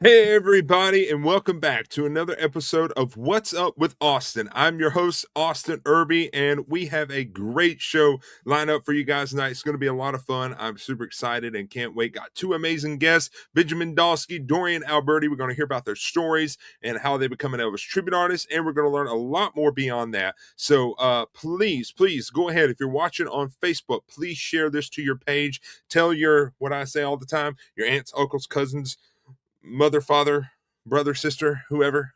Hey, everybody, and welcome back to another episode of What's Up with Austin. I'm your host, Austin Irby, and we have a great show lined up for you guys tonight. It's going to be a lot of fun. I'm super excited and can't wait. Got two amazing guests, Benjamin Dalske, Dorian Alberti. We're going to hear about their stories and how they become an Elvis tribute artist, and we're going to learn a lot more beyond that. So please go ahead. If you're watching on Facebook, please share this to your page. Tell your, what I say all the time, your aunts, uncles, cousins, mother, father, brother, sister, whoever.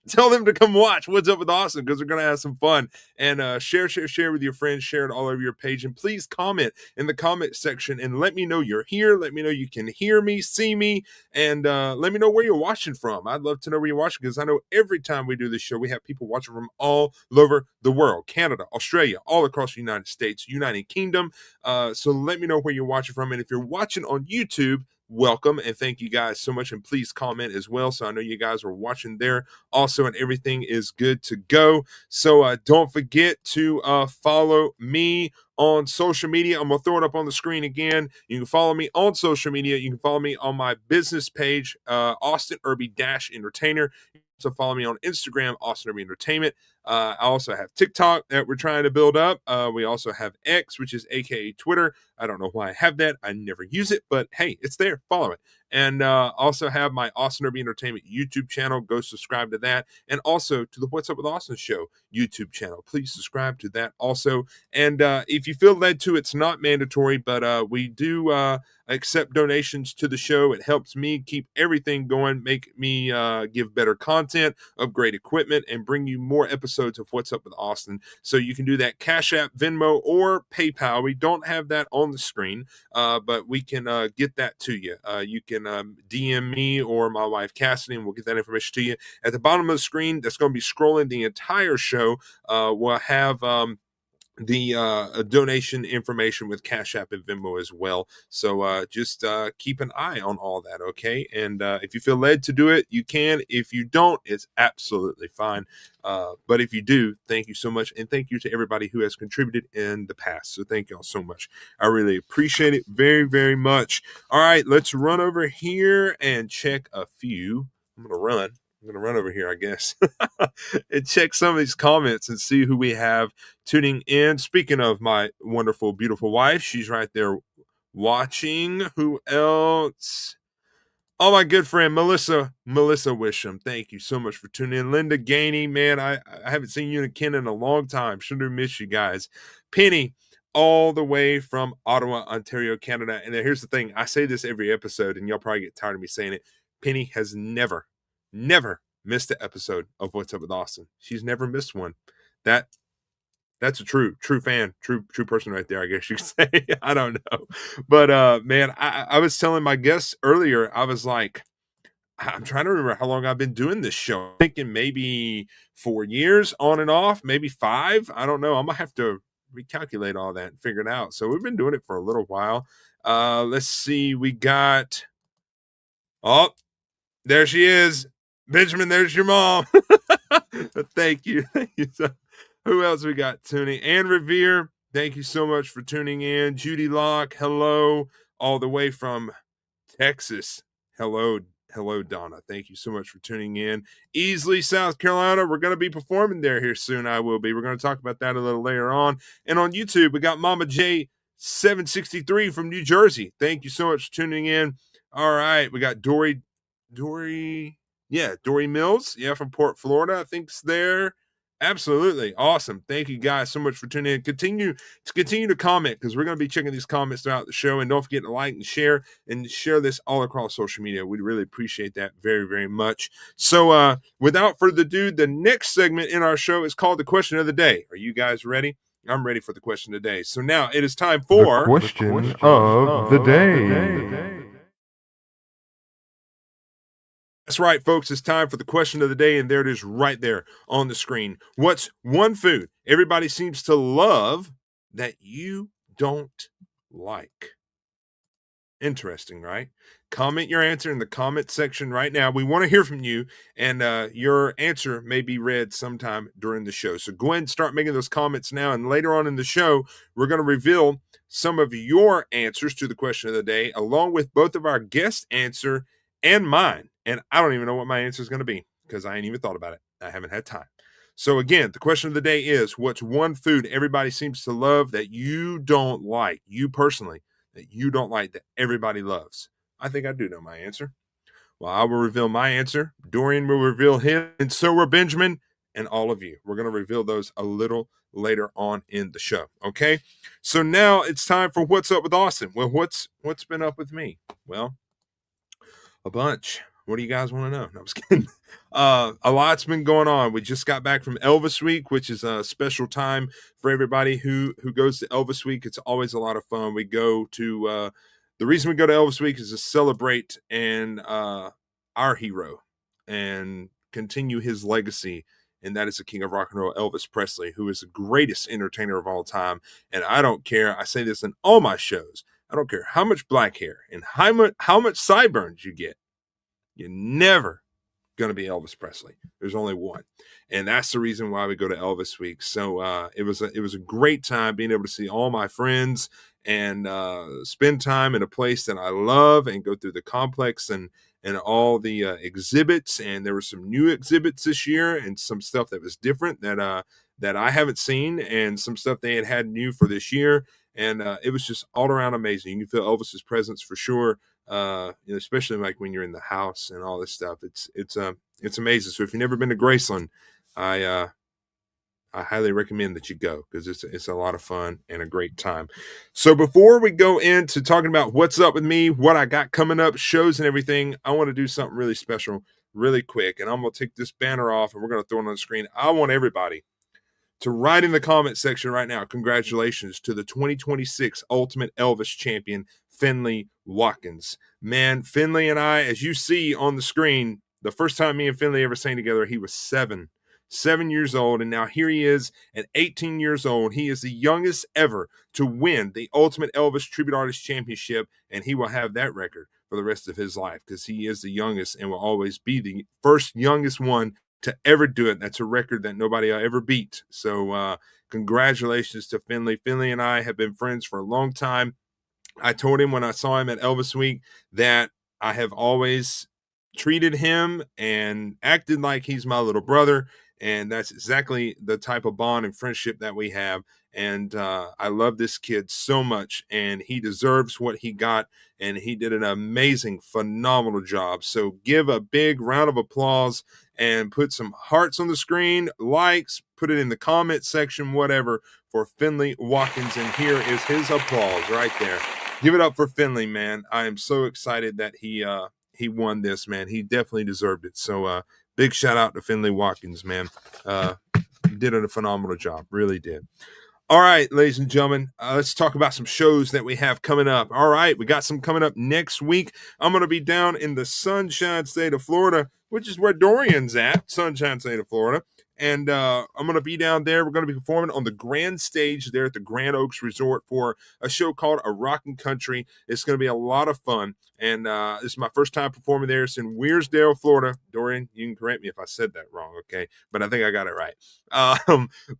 Tell them to come watch What's Up with Austin, because we're going to have some fun. And share with your friends. Share it all over your page. And please comment in the comment section and let me know you're here. Let me know you can hear me, see me, and let me know where you're watching from. I'd love to know where you're watching, because I know every time we do this show, we have people watching from all over the world. Canada, Australia, all across the United States, United Kingdom. So let me know where you're watching from. And if you're watching on YouTube, welcome and thank you guys so much, and please comment as well, so I know you guys are watching there also and everything is good to go. So don't forget to follow me on social media. I'm gonna throw it up on the screen again. You can follow me on social media. You can follow me on my business page, Austin Irby Entertainer. So follow me on Instagram, Austin Irby Entertainment. I also have TikTok that we're trying to build up. We also have X, which is aka Twitter. I don't know why I have that. I never use it, but hey, it's there. Follow it. And also have my Austin Irby Entertainment YouTube channel. Go subscribe to that. And also to the What's Up with Austin show YouTube channel. Please subscribe to that also. And if you feel led to, it's not mandatory, but we do accept donations to the show. It helps me keep everything going, make me give better content, upgrade equipment, and bring you more episodes of What's Up with Austin. So you can do that Cash App, Venmo, or PayPal. We don't have that on the screen, but we can get that to you. You can DM me or my wife Cassidy, and we'll get that information to you. At the bottom of the screen, that's going to be scrolling the entire show. We'll have the donation information with Cash App and Venmo as well. So just keep an eye on all that, okay? And if you feel led to do it, you can. If you don't, it's absolutely fine. But if you do, thank you so much. And thank you to everybody who has contributed in the past. So thank y'all so much. I really appreciate it very, very much. All right, let's run over here and check a few. I'm going to run over here, I guess, and check some of these comments and see who we have tuning in. Speaking of my wonderful, beautiful wife, she's right there watching. Who else? Oh, my good friend, Melissa Wisham. Thank you so much for tuning in. Linda Gainey, man, I haven't seen you and Ken in a long time. Should have missed you guys. Penny, all the way from Ottawa, Ontario, Canada. And here's the thing. I say this every episode, and y'all probably get tired of me saying it. Penny has never missed an episode of What's Up with Austin. She's never missed one. That's a true fan, true person right there, I guess you could say. I don't know. But man, I was telling my guests earlier, I was like, I'm trying to remember how long I've been doing this show. I'm thinking maybe 4 years on and off, maybe 5. I don't know. I'm gonna have to recalculate all that and figure it out. So we've been doing it for a little while. Let's see. We got, oh, there she is. Benjamin, there's your mom. Thank you. So, who else we got tuning? Ann Revere, thank you so much for tuning in. Judy Locke, hello, all the way from Texas. Hello, Donna. Thank you so much for tuning in. Easley, South Carolina. We're going to be performing there here soon. I will be. We're going to talk about that a little later on. And on YouTube, we got Mama J 763 from New Jersey. Thank you so much for tuning in. All right, we got Dory Mills, from Port Florida, I think's there. Absolutely awesome. Thank you guys so much for tuning in. Continue to comment, because we're going to be checking these comments throughout the show, and don't forget to like and share this all across social media. We'd really appreciate that very, very much. So without further ado, the next segment in our show is called the question of the day. Are you guys ready? I'm ready for the question of the day. So now it is time for the question of the day. That's right, folks. It's time for the question of the day, and there it is right there on the screen. What's one food everybody seems to love that you don't like? Interesting, right? Comment your answer in the comment section right now. We want to hear from you, and your answer may be read sometime during the show. So go ahead and start making those comments now, and later on in the show, we're going to reveal some of your answers to the question of the day, along with both of our guest answer and mine. And I don't even know what my answer is going to be because I ain't even thought about it. I haven't had time. So again, the question of the day is, what's one food everybody seems to love that you don't like, you personally, that you don't like, that everybody loves? I think I do know my answer. Well, I will reveal my answer. Dorian will reveal his, and so will Benjamin and all of you. We're going to reveal those a little later on in the show. Okay. So now it's time for What's Up with Austin. Well, what's been up with me? Well, a bunch. What do you guys want to know? No, I was kidding. A lot's been going on. We just got back from Elvis Week, which is a special time for everybody who goes to Elvis Week. It's always a lot of fun. We go to the reason we go to Elvis Week is to celebrate and our hero and continue his legacy, and that is the king of rock and roll, Elvis Presley, who is the greatest entertainer of all time. And I don't care. I say this in all my shows. I don't care how much black hair and how much sideburns you get. You're never going to be Elvis Presley. There's only one. And that's the reason why we go to Elvis Week. So it was a great time being able to see all my friends and spend time in a place that I love and go through the complex and all the exhibits. And there were some new exhibits this year and some stuff that was different that I haven't seen, and some stuff they had new for this year. And it was just all around amazing. You can feel Elvis's presence for sure. Especially like when you're in the house and all this stuff. It's amazing. So if you've never been to Graceland, I highly recommend that you go, because it's a lot of fun and a great time. So before we go into talking about what's up with me, what I got coming up, shows and everything, I want to do something really special, really quick. And I'm going to take this banner off and we're going to throw it on the screen. I want everybody to write in the comment section right now, congratulations to the 2026 Ultimate Elvis Champion, Finley Watkins. Man, Finley and I, as you see on the screen, the first time me and Finley ever sang together, he was 7 years old, and now here he is at 18 years old. He is the youngest ever to win the Ultimate Elvis Tribute Artist Championship, and he will have that record for the rest of his life, because he is the youngest and will always be the first youngest one to ever do it. That's a record that nobody ever beat. So congratulations to Finley. Finley and I have been friends for a long time. I told him when I saw him at Elvis Week that I have always treated him and acted like he's my little brother. And that's exactly the type of bond and friendship that we have. And I love this kid so much, and he deserves what he got. And he did an amazing, phenomenal job. So give a big round of applause and put some hearts on the screen, likes, put it in the comment section, whatever, for Finley Watkins. And here is his applause right there. Give it up for Finley, man. I am so excited that he won this, man. He definitely deserved it. So big shout out to Finley Watkins, man. Did a phenomenal job. Really did. All right, ladies and gentlemen, let's talk about some shows that we have coming up. All right, we got some coming up next week. I'm going to be down in the Sunshine State of Florida, which is where Dorian's at, Sunshine State of Florida. And I'm going to be down there. We're going to be performing on the grand stage there at the Grand Oaks Resort for a show called A Rockin' Country. It's going to be a lot of fun. And this is my first time performing there. It's in Weirsdale, Florida. Dorian, you can correct me if I said that wrong, okay? But I think I got it right.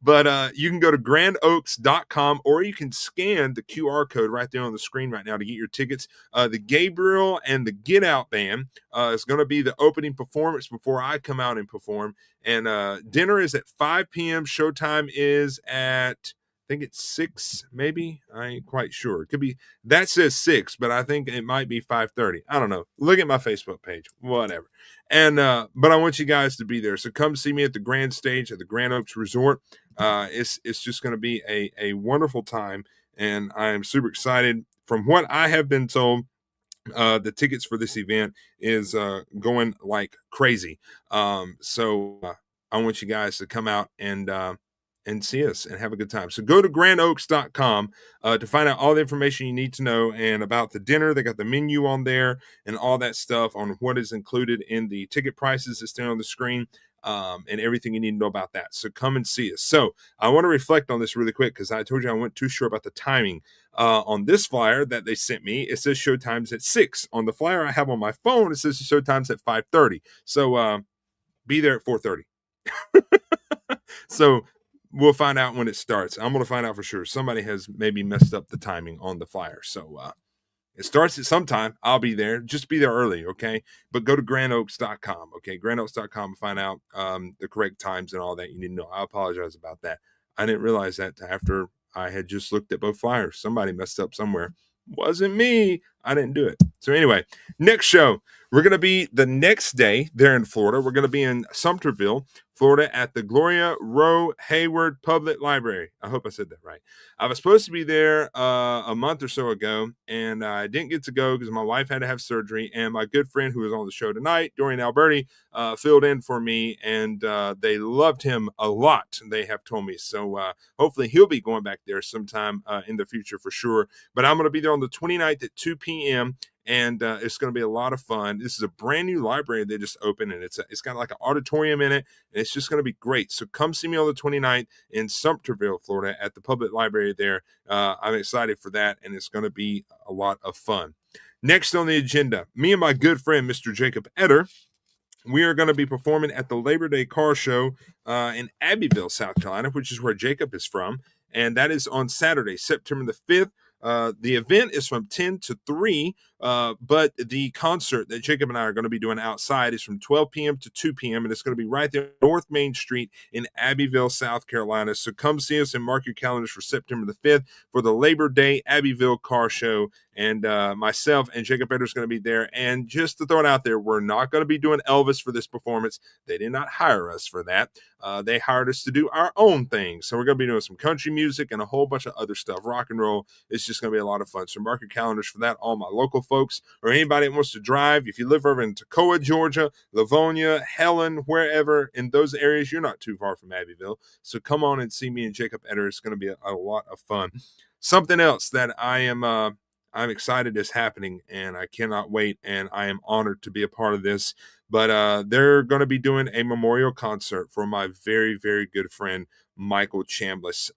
But you can go to grandoaks.com, or you can scan the QR code right there on the screen right now to get your tickets. The Gabriel and the Get Out Band is going to be the opening performance before I come out and perform. And dinner is at 5 p.m. Showtime is at, I think it's 6, maybe. I ain't quite sure. It could be, that says 6, but I think it might be 5:30. I don't know. Look at my Facebook page, whatever. And but I want you guys to be there. So come see me at the grand stage at the Grand Oaks Resort. It's just going to be a wonderful time, and I am super excited. From what I have been told, the tickets for this event is going like crazy. So I want you guys to come out and see us and have a good time. So go to grandoaks.com to find out all the information you need to know, and about the dinner. They got the menu on there and all that stuff on what is included in the ticket prices that's there on the screen. And everything you need to know about that. So come and see us. So I want to reflect on this really quick, because I told you I wasn't too sure about the timing. On this flyer that they sent me, it says showtime's at 6. On the flyer I have on my phone, it says showtime's at 5:30. So be there at 4:30. So we'll find out when it starts. I'm going to find out for sure. Somebody has maybe messed up the timing on the flyer. So It starts at sometime. I'll be there. Just be there early, okay? But go to grandoaks.com, okay? Grandoaks.com to find out the correct times and all that you need to know. I apologize about that. I didn't realize that after I had just looked at both flyers. Somebody messed up somewhere. Wasn't me. I didn't do it. So anyway, next show, we're going to be the next day there in Florida. We're going to be in Sumterville, Florida at the Gloria Rowe Hayward Public Library. I hope I said that right. I was supposed to be there a month or so ago, and I didn't get to go because my wife had to have surgery, and my good friend who was on the show tonight, Dorian Alberti, filled in for me, and they loved him a lot, they have told me. So hopefully he'll be going back there sometime in the future for sure. But I'm going to be there on the 29th at 2 p.m., and it's going to be a lot of fun. This is a brand new library they just opened, and it's got like an auditorium in it, and it's just going to be great. So come see me on the 29th in Sumterville, Florida at the public library there. I'm excited for that, and it's going to be a lot of fun. Next on the agenda, me and my good friend, Mr. Jacob Etter, we are going to be performing at the Labor Day Car Show in Abbeville, South Carolina, which is where Jacob is from, and that is on Saturday, September the 5th. The event is from 10 to 3, but the concert that Jacob and I are going to be doing outside is from 12 p.m. to 2 p.m., and it's going to be right there on North Main Street in Abbeville, South Carolina. So come see us and mark your calendars for September the 5th for the Labor Day Abbeville Car Show. And myself and Jacob Etter is going to be there. And just to throw it out there, we're not going to be doing Elvis for this performance. They did not hire us for that. They hired us to do our own thing. So we're going to be doing some country music and a whole bunch of other stuff, rock and roll. It's just going to be a lot of fun. So mark your calendars for that. All my local folks or anybody that wants to drive. If you live over in Toccoa, Georgia, Livonia, Helen, wherever in those areas, you're not too far from Abbeville. So come on and see me and Jacob Etter. It's going to be a lot of fun. Something else that I'm excited is happening, and I cannot wait, and I am honored to be a part of this. But they're going to be doing a memorial concert for my very, very good friend, Michael Chambliss,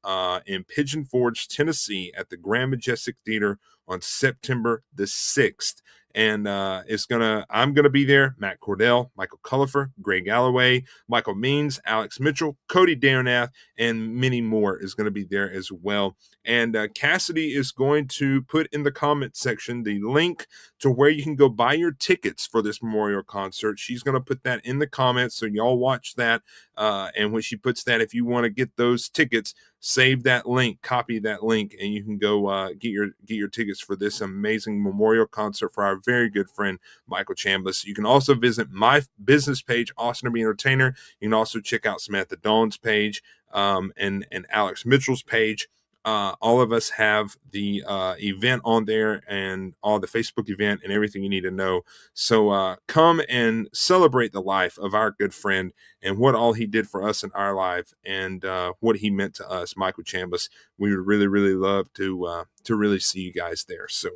in Pigeon Forge, Tennessee at the Grand Majestic Theater on September the 6th. And I'm going to be there. Matt Cordell, Michael Cullifer, Greg Galloway, Michael Means, Alex Mitchell, Cody Darnath, and many more is going to be there as well. And Cassidy is going to put in the comment section the link to where you can go buy your tickets for this memorial concert. She's going to put that in the comments, so y'all watch that. And when she puts that, if you want to get those tickets, save that link, copy that link, and you can go get your tickets for this amazing memorial concert for our very good friend Michael Chambliss. You can also visit my business page, Austin Irby Entertainer. You can also check out Samantha Dawn's page and Alex Mitchell's page. All of us have the event on there and all the Facebook event and everything you need to know. So come and celebrate the life of our good friend and what all he did for us in our life and what he meant to us, Michael Chambliss. We would really, really love to really see you guys there. So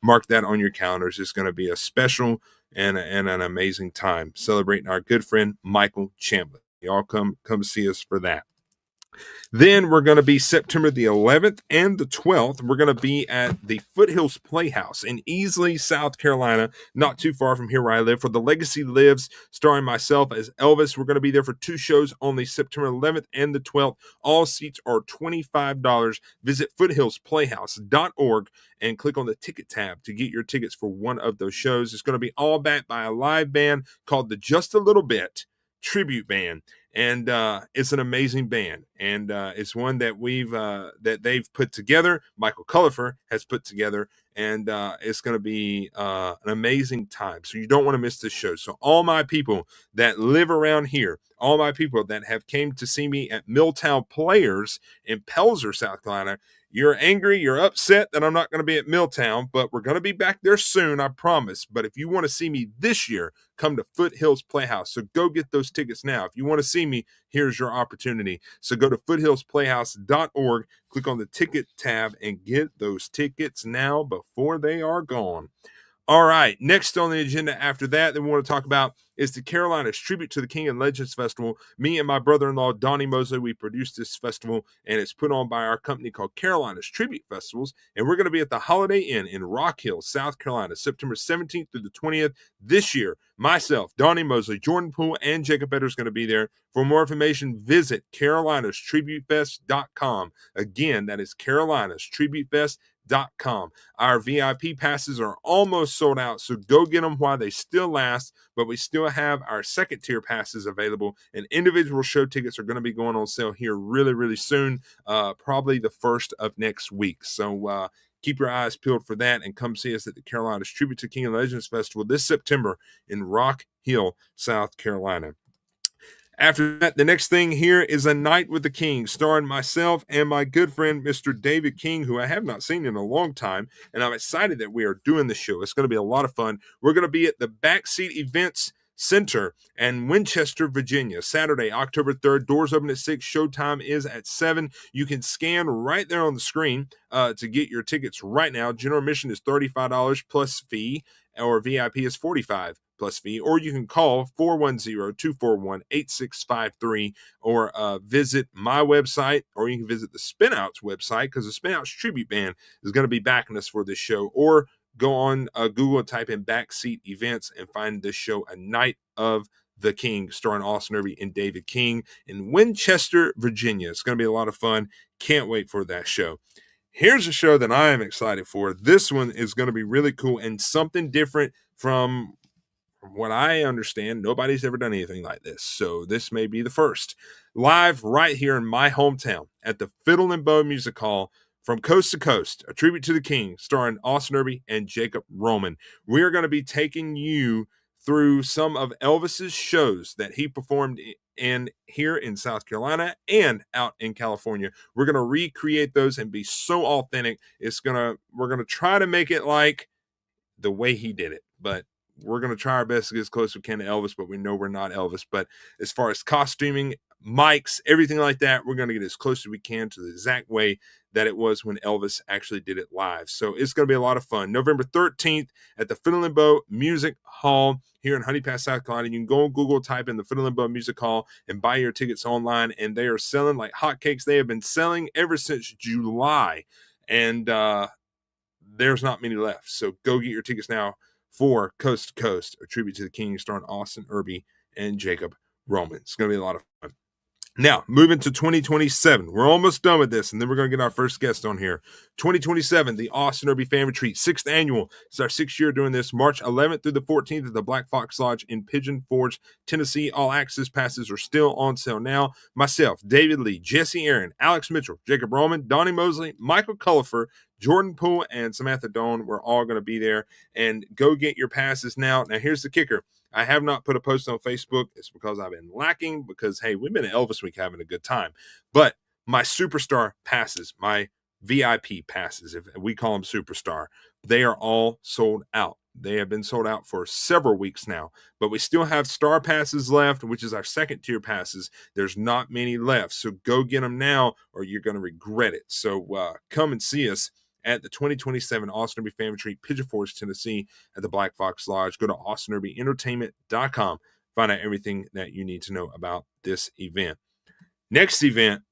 mark that on your calendars. It's going to be a special and an amazing time celebrating our good friend, Michael Chambliss. Y'all come see us for that. Then we're going to be September the 11th and the 12th. We're going to be at the Foothills Playhouse in Easley, South Carolina, not too far from here where I live, for The Legacy Lives, starring myself as Elvis. We're going to be there for 2 shows on the September 11th and the 12th. All seats are $25. Visit foothillsplayhouse.org and click on the ticket tab to get your tickets for one of those shows. It's going to be all backed by a live band called the Just a Little Bit Tribute Band. And it's an amazing band, and it's one that that they've put together. Michael Cullifer has put together, and it's going to be an amazing time. So you don't want to miss this show. So all my people that live around here, all my people that have came to see me at Milltown Players in Pelzer, South Carolina, you're angry, you're upset that I'm not going to be at Milltown, but we're going to be back there soon, I promise. But if you want to see me this year, come to Foothills Playhouse. So go get those tickets now. If you want to see me, here's your opportunity. So go to foothillsplayhouse.org, click on the ticket tab, and get those tickets now before they are gone. All right, next on the agenda after that we want to talk about is the Carolinas Tribute to the King and Legends Festival. Me and my brother-in-law, Donnie Mosley, we produced this festival, and it's put on by our company called Carolinas Tribute Festivals, and we're going to be at the Holiday Inn in Rock Hill, South Carolina, September 17th through the 20th this year. Myself, Donnie Mosley, Jordan Poole, and Jacob Etter is going to be there. For more information, visit carolinastributefest.com. Again, that is carolinastributefest.com. entertainment.com. Our VIP passes are almost sold out, so go get them while they still last. But we still have our second tier passes available, and individual show tickets are going to be going on sale here really, really soon, probably the first of next week. So keep your eyes peeled for that and come see us at the Carolinas Tribute to King of Legends Festival this September in Rock Hill, South Carolina. After that, the next thing here is A Night with the King, starring myself and my good friend, Mr. David King, who I have not seen in a long time. And I'm excited that we are doing the show. It's going to be a lot of fun. We're going to be at the Backseat Events Center in Winchester, Virginia, Saturday, October 3rd. Doors open at 6. Showtime is at 7. You can scan right there on the screen to get your tickets right now. General admission is $35 plus fee, or VIP is $45 plus fee, or you can call 410-241-8653 or visit my website, or you can visit the Spinouts website, because the Spinouts Tribute Band is going to be backing us for this show, or go on Google and type in Backseat Events and find this show, A Night of the King, starring Austin Irby and David King in Winchester, Virginia. It's going to be a lot of fun. Can't wait for that show. Here's a show that I am excited for. This one is going to be really cool and something different from what I understand. Nobody's ever done anything like this, so this may be the first. Live right here in my hometown at the Fiddle and Bow Music Hall, From Coast to Coast, A Tribute to the King, starring Austin Irby and Jacob Roman. We are going to be taking you through some of Elvis's shows that he performed in here in South Carolina and out in California. We're going to recreate those and be so authentic. We're going to try to make it like the way he did it, but we're going to try our best to get as close as we can to Elvis, but we know we're not Elvis. But as far as costuming, mics, everything like that, we're going to get as close as we can to the exact way that it was when Elvis actually did it live. So it's going to be a lot of fun. November 13th at the Fiddle and Bow Music Hall here in Honey Pass, South Carolina. You can go on Google, type in the Fiddle and Bow Music Hall, and buy your tickets online, and they are selling like hotcakes. They have been selling ever since July, and there's not many left. So go get your tickets now for Coast to Coast, A Tribute to the King, starring Austin Irby and Jacob Roman. It's going to be a lot of fun. Now, moving to 2027. We're almost done with this, and then we're going to get our first guest on here. 2027, the Austin Irby Fan Retreat, 6th annual. It's our 6th year doing this, March 11th through the 14th at the Black Fox Lodge in Pigeon Forge, Tennessee. All access passes are still on sale now. Myself, David Lee, Jesse Aaron, Alex Mitchell, Jacob Roman, Donnie Mosley, Michael Cullifer, Jordan Poole, and Samantha Doan. We're all going to be there, and go get your passes now. Now, here's the kicker. I have not put a post on Facebook. It's because I've been lacking, because, hey, we've been at Elvis Week having a good time. But my Superstar passes, my VIP passes, if we call them Superstar, they are all sold out. They have been sold out for several weeks now, but we still have Star passes left, which is our second tier passes. There's not many left, so go get them now or you're going to regret it. So come and see us at the 2027 Austin Irby Fan Retreat, Pigeon Forge, Tennessee, at the Black Fox Lodge. Go to austinirby.entertainment.com. Find out everything that you need to know about this event. Next event,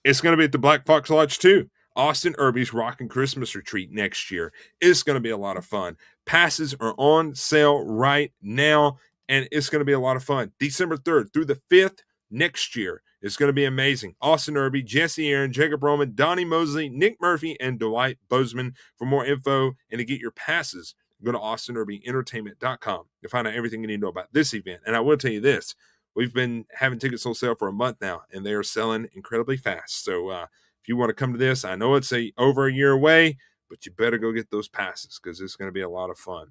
it's going to be at the Black Fox Lodge too. Austin Irby's Rockin' Christmas Retreat next year. It's going to be a lot of fun. Passes are on sale right now, and it's going to be a lot of fun. December 3rd through the 5th next year. It's going to be amazing. Austin Irby, Jesse Aaron, Jacob Roman, Donnie Mosley, Nick Murphy, and Dwight Bozeman. For more info and to get your passes, go to austinirby.entertainment.com to find out everything you need to know about this event. And I will tell you this, we've been having tickets on sale for a month now, and they are selling incredibly fast. So if you want to come to this, I know it's over a year away, but you better go get those passes, because it's going to be a lot of fun.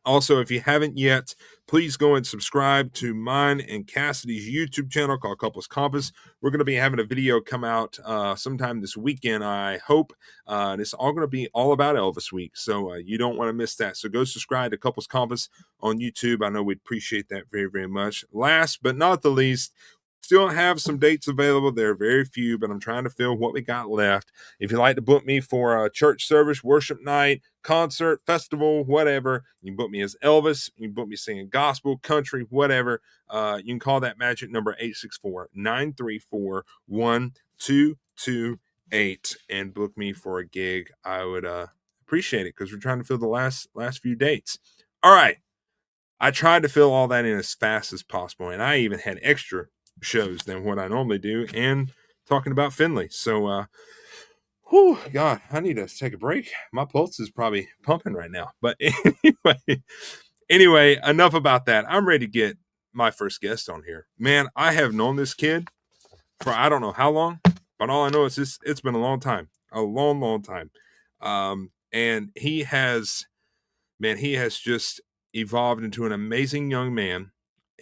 Also, if you haven't yet, please go and subscribe to mine and Cassidy's YouTube channel called Couples Compass. We're going to be having a video come out sometime this weekend, I hope. And it's all going to be all about Elvis Week, so you don't want to miss that. So go subscribe to Couples Compass on YouTube. I know we'd appreciate that very, very much. Last but not the least, still have some dates available. There are very few, but I'm trying to fill what we got left. If you'd like to book me for a church service, worship night, concert, festival, whatever, you can book me as Elvis. You can book me singing gospel, country, whatever. You can call that magic number 864-934-1228 and book me for a gig. I would appreciate it, because we're trying to fill the last few dates. All right. I tried to fill all that in as fast as possible, and I even had extra shows than what I normally do, and talking about Finley. So Whew, God, I need to take a break. My pulse is probably pumping right now. But anyway, enough about that. I'm ready to get my first guest on here. Man, I have known this kid for I don't know how long, but all I know is it's been a long time. A long, long time. And he has just evolved into an amazing young man,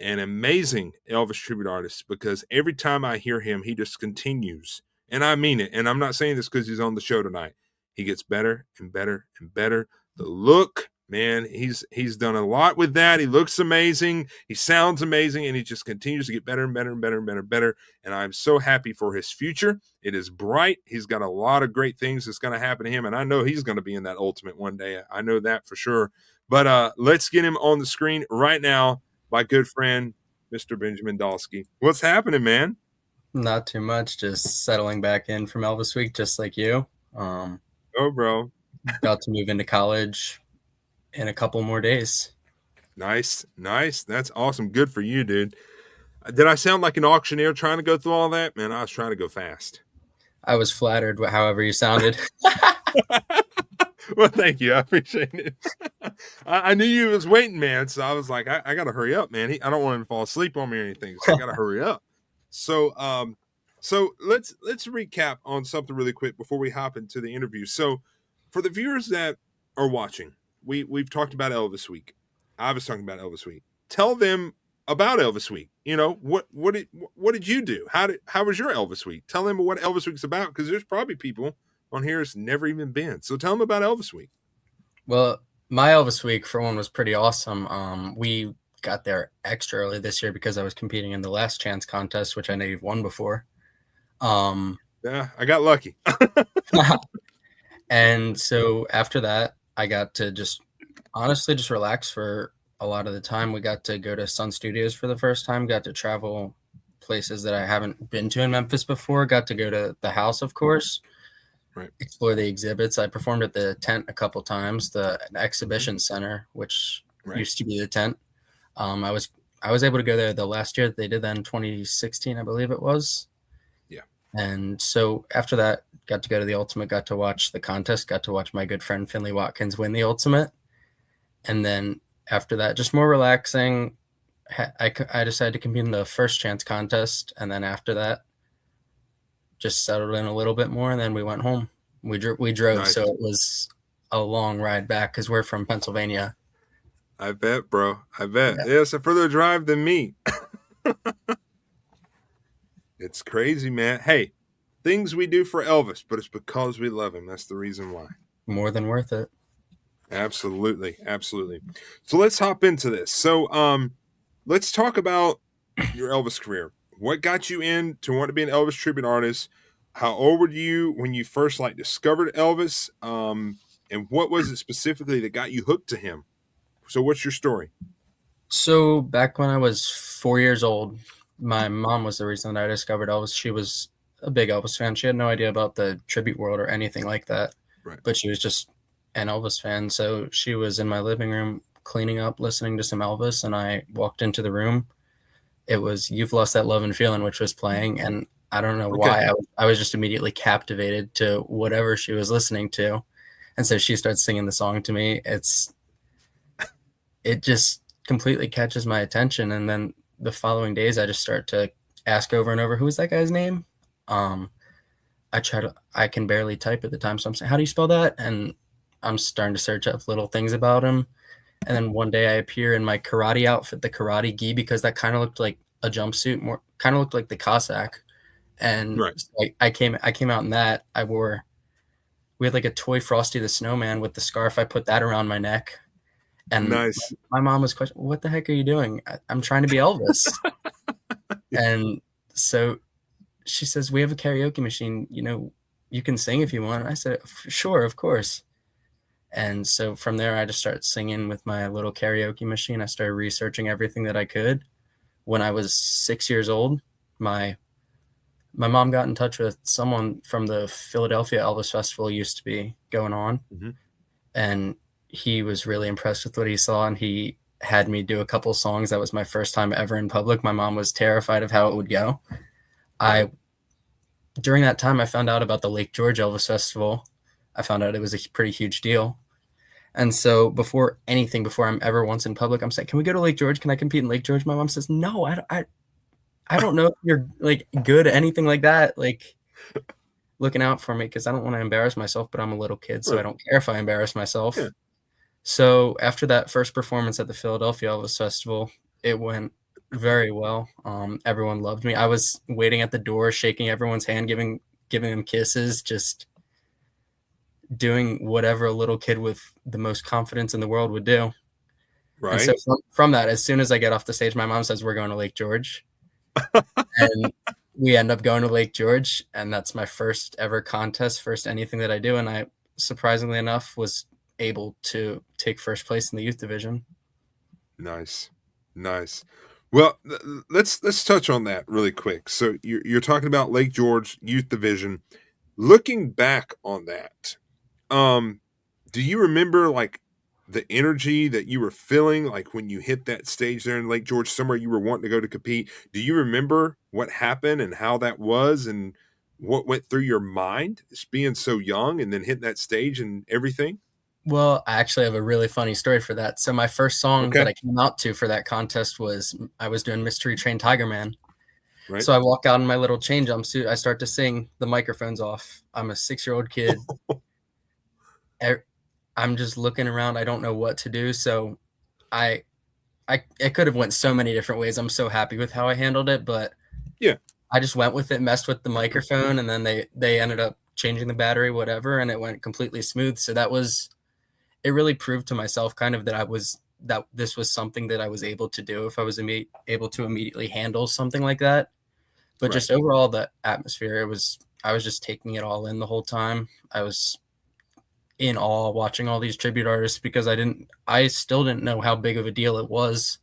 an amazing Elvis tribute artist, because every time I hear him, he just continues. And I mean it. And I'm not saying this because he's on the show tonight. He gets better and better and better. The look, man, he's done a lot with that. He looks amazing. He sounds amazing. And he just continues to get better and better and better and better and better. And I'm so happy for his future. It is bright. He's got a lot of great things that's going to happen to him. And I know he's going to be in that ultimate one day. I know that for sure. But let's get him on the screen right now. My good friend, Mr. Benjamin Dalske. What's happening, man? Not too much. Just settling back in from Elvis Week, just like you. Oh, bro. About to move into college in a couple more days. Nice. That's awesome. Good for you, dude. Did I sound like an auctioneer trying to go through all that? Man, I was trying to go fast. I was flattered however you sounded. Well, thank you. I appreciate it. I knew you was waiting, man. So I was like, I got to hurry up, man. I don't want him to fall asleep on me or anything. So I got to hurry up. So let's recap on something really quick before we hop into the interview. So for the viewers that are watching, we've talked about Elvis Week. I was talking about Elvis Week. Tell them about Elvis Week. You know, what did you do? How was your Elvis Week? Tell them what Elvis Week's about, because there's probably people on here has never even been. So tell them about Elvis Week. Well, my Elvis Week, for one, was pretty awesome. We got there extra early this year because I was competing in the Last Chance contest, which I know you've won before. Yeah, I got lucky. And so after that, I got to just relax for a lot of the time. We got to go to Sun Studios for the first time, got to travel places that I haven't been to in Memphis before, got to go to the house, of course. Right. Explore the exhibits. I performed at the tent a couple times, the exhibition center, which used to be the tent. I was able to go there the last year that they did that in 2016, I believe it was. Yeah. And so after that, got to go to the Ultimate, got to watch the contest, got to watch my good friend Finley Watkins win the Ultimate. And then after that, just more relaxing. I decided to compete in the First Chance contest. And then after that, just settled in a little bit more, and then we went home. We drove, nice. So it was a long ride back because we're from Pennsylvania. I bet, bro. I bet. Yeah, it's a further drive than me. It's crazy, man. Hey, things we do for Elvis, but it's because we love him. That's the reason why. More than worth it. Absolutely. So let's hop into this. So let's talk about your Elvis career. What got you in to want to be an Elvis tribute artist? How old were you when you first discovered Elvis? And what was it specifically that got you hooked to him? So what's your story? So back when I was 4 years old, my mom was the reason that I discovered Elvis. She was a big Elvis fan. She had no idea about the tribute world or anything like that. Right. But she was just an Elvis fan. So she was in my living room cleaning up, listening to some Elvis, and I walked into the room. It was You've Lost That Love and Feeling, which was playing, and I don't know why. I was just immediately captivated to whatever she was listening to. And so she starts singing the song to me. It just completely catches my attention. And then the following days, I just start to ask over and over, who is that guy's name? I can barely type at the time. So I'm saying, how do you spell that? And I'm starting to search up little things about him. And then one day I appear in my karate outfit, the karate gi, because that kind of looked like a jumpsuit, more kind of looked like the Cossack. And so I came out in that. We had a toy Frosty the Snowman with the scarf. I put that around my neck. And nice. My mom was questioning, what the heck are you doing? I'm trying to be Elvis. And so she says, we have a karaoke machine. You can sing if you want. I said, sure, of course. And so from there, I just started singing with my little karaoke machine. I started researching everything that I could. When I was 6 years old, my mom got in touch with someone from the Philadelphia Elvis Festival used to be going on. Mm-hmm. And he was really impressed with what he saw, and he had me do a couple songs. That was my first time ever in public. My mom was terrified of how it would go. I during that time, I found out about the Lake George Elvis Festival. I found out it was a pretty huge deal. And so before I'm ever once in public, I'm saying, can we go to Lake George? Can I compete in Lake George? My mom says, no, I don't know if you're like good at anything like that. Like looking out for me because I don't want to embarrass myself, but I'm a little kid, so I don't care if I embarrass myself. Yeah. So after that first performance at the Philadelphia Elvis Festival, it went very well. Everyone loved me. I was waiting at the door, shaking everyone's hand, giving them kisses, just doing whatever a little kid with the most confidence in the world would do. Right. And so from that, as soon as I get off the stage, my mom says, we're going to Lake George. And we end up going to Lake George, and that's my first ever contest, first anything that I do. And I, surprisingly enough, was able to take first place in the youth division. Nice. Well, let's touch on that really quick. So you're talking about Lake George Youth Division. Looking back on that, do you remember like the energy that you were feeling like when you hit that stage there in Lake George, somewhere you were wanting to go to compete? Do you remember what happened and how that was and what went through your mind, just being so young and then hitting that stage and everything? Well, I actually have a really funny story for that. So my first song that I came out to for that contest was I was doing Mystery Train Tiger Man. Right. So I walk out in my little chain jumpsuit. I start to sing. The microphone's off. I'm a 6-year-old kid. I'm just looking around. I don't know what to do. So it could have went so many different ways. I'm so happy with how I handled it, but yeah, I just went with it, messed with the microphone, and then they ended up changing the battery, whatever, and it went completely smooth. So it really proved to myself kind of that this was something that I was able to do if I was able to immediately handle something like that. But just overall, the atmosphere, I was just taking it all in the whole time. I was in awe watching all these tribute artists because I still didn't know how big of a deal it was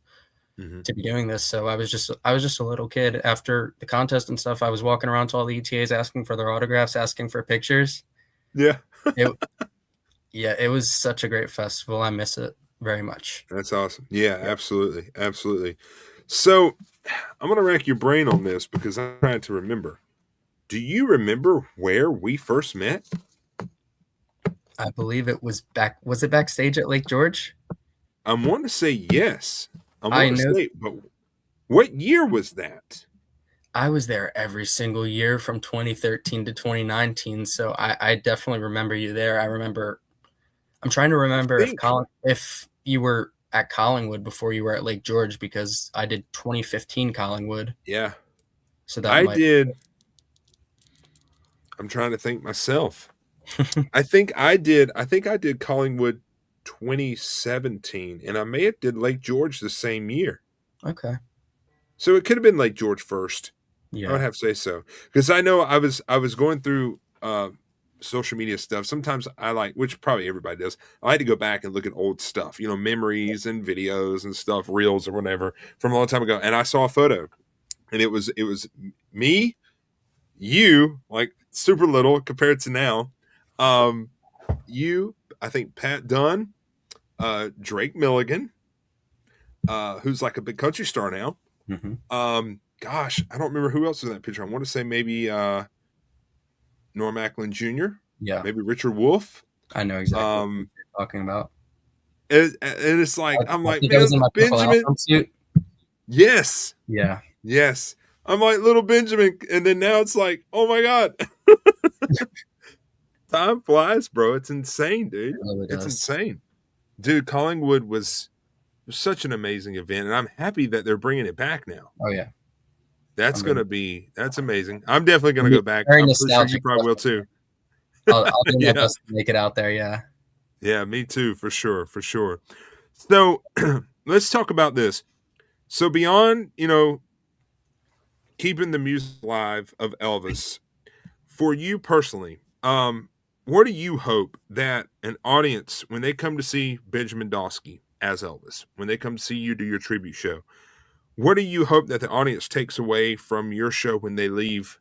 to be doing this. So I was just a little kid. After the contest and stuff, I was walking around to all the ETAs asking for their autographs, asking for pictures. Yeah. It was such a great festival. I miss it very much. That's awesome. Yeah, absolutely. So I'm going to rack your brain on this because I'm trying to remember. Do you remember where we first met? I believe it was was it backstage at Lake George? I want to say yes. But what year was that? I was there every single year from 2013 to 2019. So I definitely remember you there. I'm trying to remember if you were at Collingwood before you were at Lake George, because I did 2015 Collingwood. Yeah. So that did. I'm trying to think myself. I think I did Collingwood 2017, and I may have did Lake George the same year. Okay. So it could have been Lake George first. Yeah. I would have to say so. Because I know I was going through social media stuff. Sometimes which probably everybody does, I like to go back and look at old stuff, memories and videos and stuff, reels or whatever from a long time ago. And I saw a photo, and it was me, you, like super little compared to now. You, I think Pat Dunn, Drake Milligan, who's like a big country star now. Gosh, I don't remember who else was in that picture. I want to say maybe Norm Macklin Jr. Yeah. Maybe Richard Wolf. I know exactly what you're talking about. And it's like, I'm like, man, Benjamin. Yes. Yeah. Yes. I'm like little Benjamin. And then now it's like, oh my God. Time flies, bro. It's insane, dude. It's insane. Dude, Collingwood was such an amazing event, and I'm happy that they're bringing it back now. Oh, yeah. That's amazing. I'm definitely going to go back. I'm sure you probably will too. I'll do my best to make it out there, yeah. Yeah, me too, for sure. So let's talk about this. So beyond, keeping the music alive of Elvis, for you personally, what do you hope that an audience, when they come to see Benjamin Dalske as Elvis, when they come to see you do your tribute show, what do you hope that the audience takes away from your show when they leave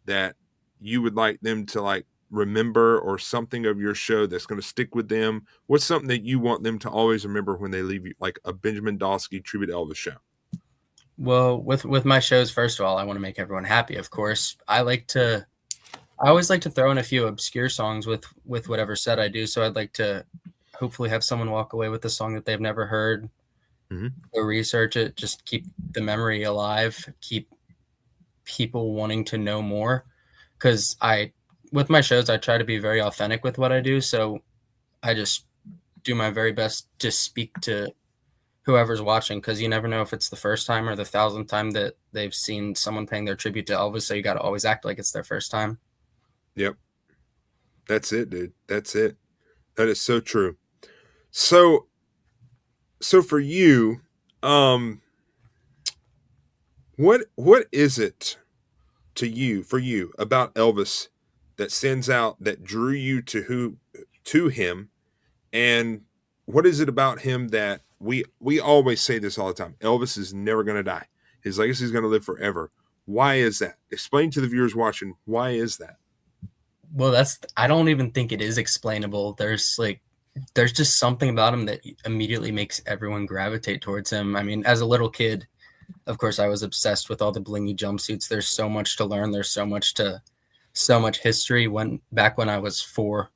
that you would like them to remember, or something of your show that's going to stick with them? What's something that you want them to always remember when they leave you, like a Benjamin Dalske tribute Elvis show? Well, with my shows, first of all, I want to make everyone happy, of course. I like to I always like to throw in a few obscure songs with whatever set I do. So I'd like to hopefully have someone walk away with a song that they've never heard. Mhm. Go research it, just keep the memory alive, keep people wanting to know more. Because with my shows, I try to be very authentic with what I do. So I just do my very best to speak to whoever's watching, because you never know if it's the first time or the 1,000th time that they've seen someone paying their tribute to Elvis. So you got to always act like it's their first time. Yep. That's it, dude. That's it. That is so true. So for you, what is it for you about Elvis that stands out, that drew you to him, and what is it about him that we always say this all the time? Elvis is never going to die. His legacy is going to live forever. Why is that? Explain to the viewers watching, why is that? Well, I don't even think it is explainable. There's just something about him that immediately makes everyone gravitate towards him. I mean, as a little kid, of course, I was obsessed with all the blingy jumpsuits. There's so much to learn. There's so much history. Back when I was 4,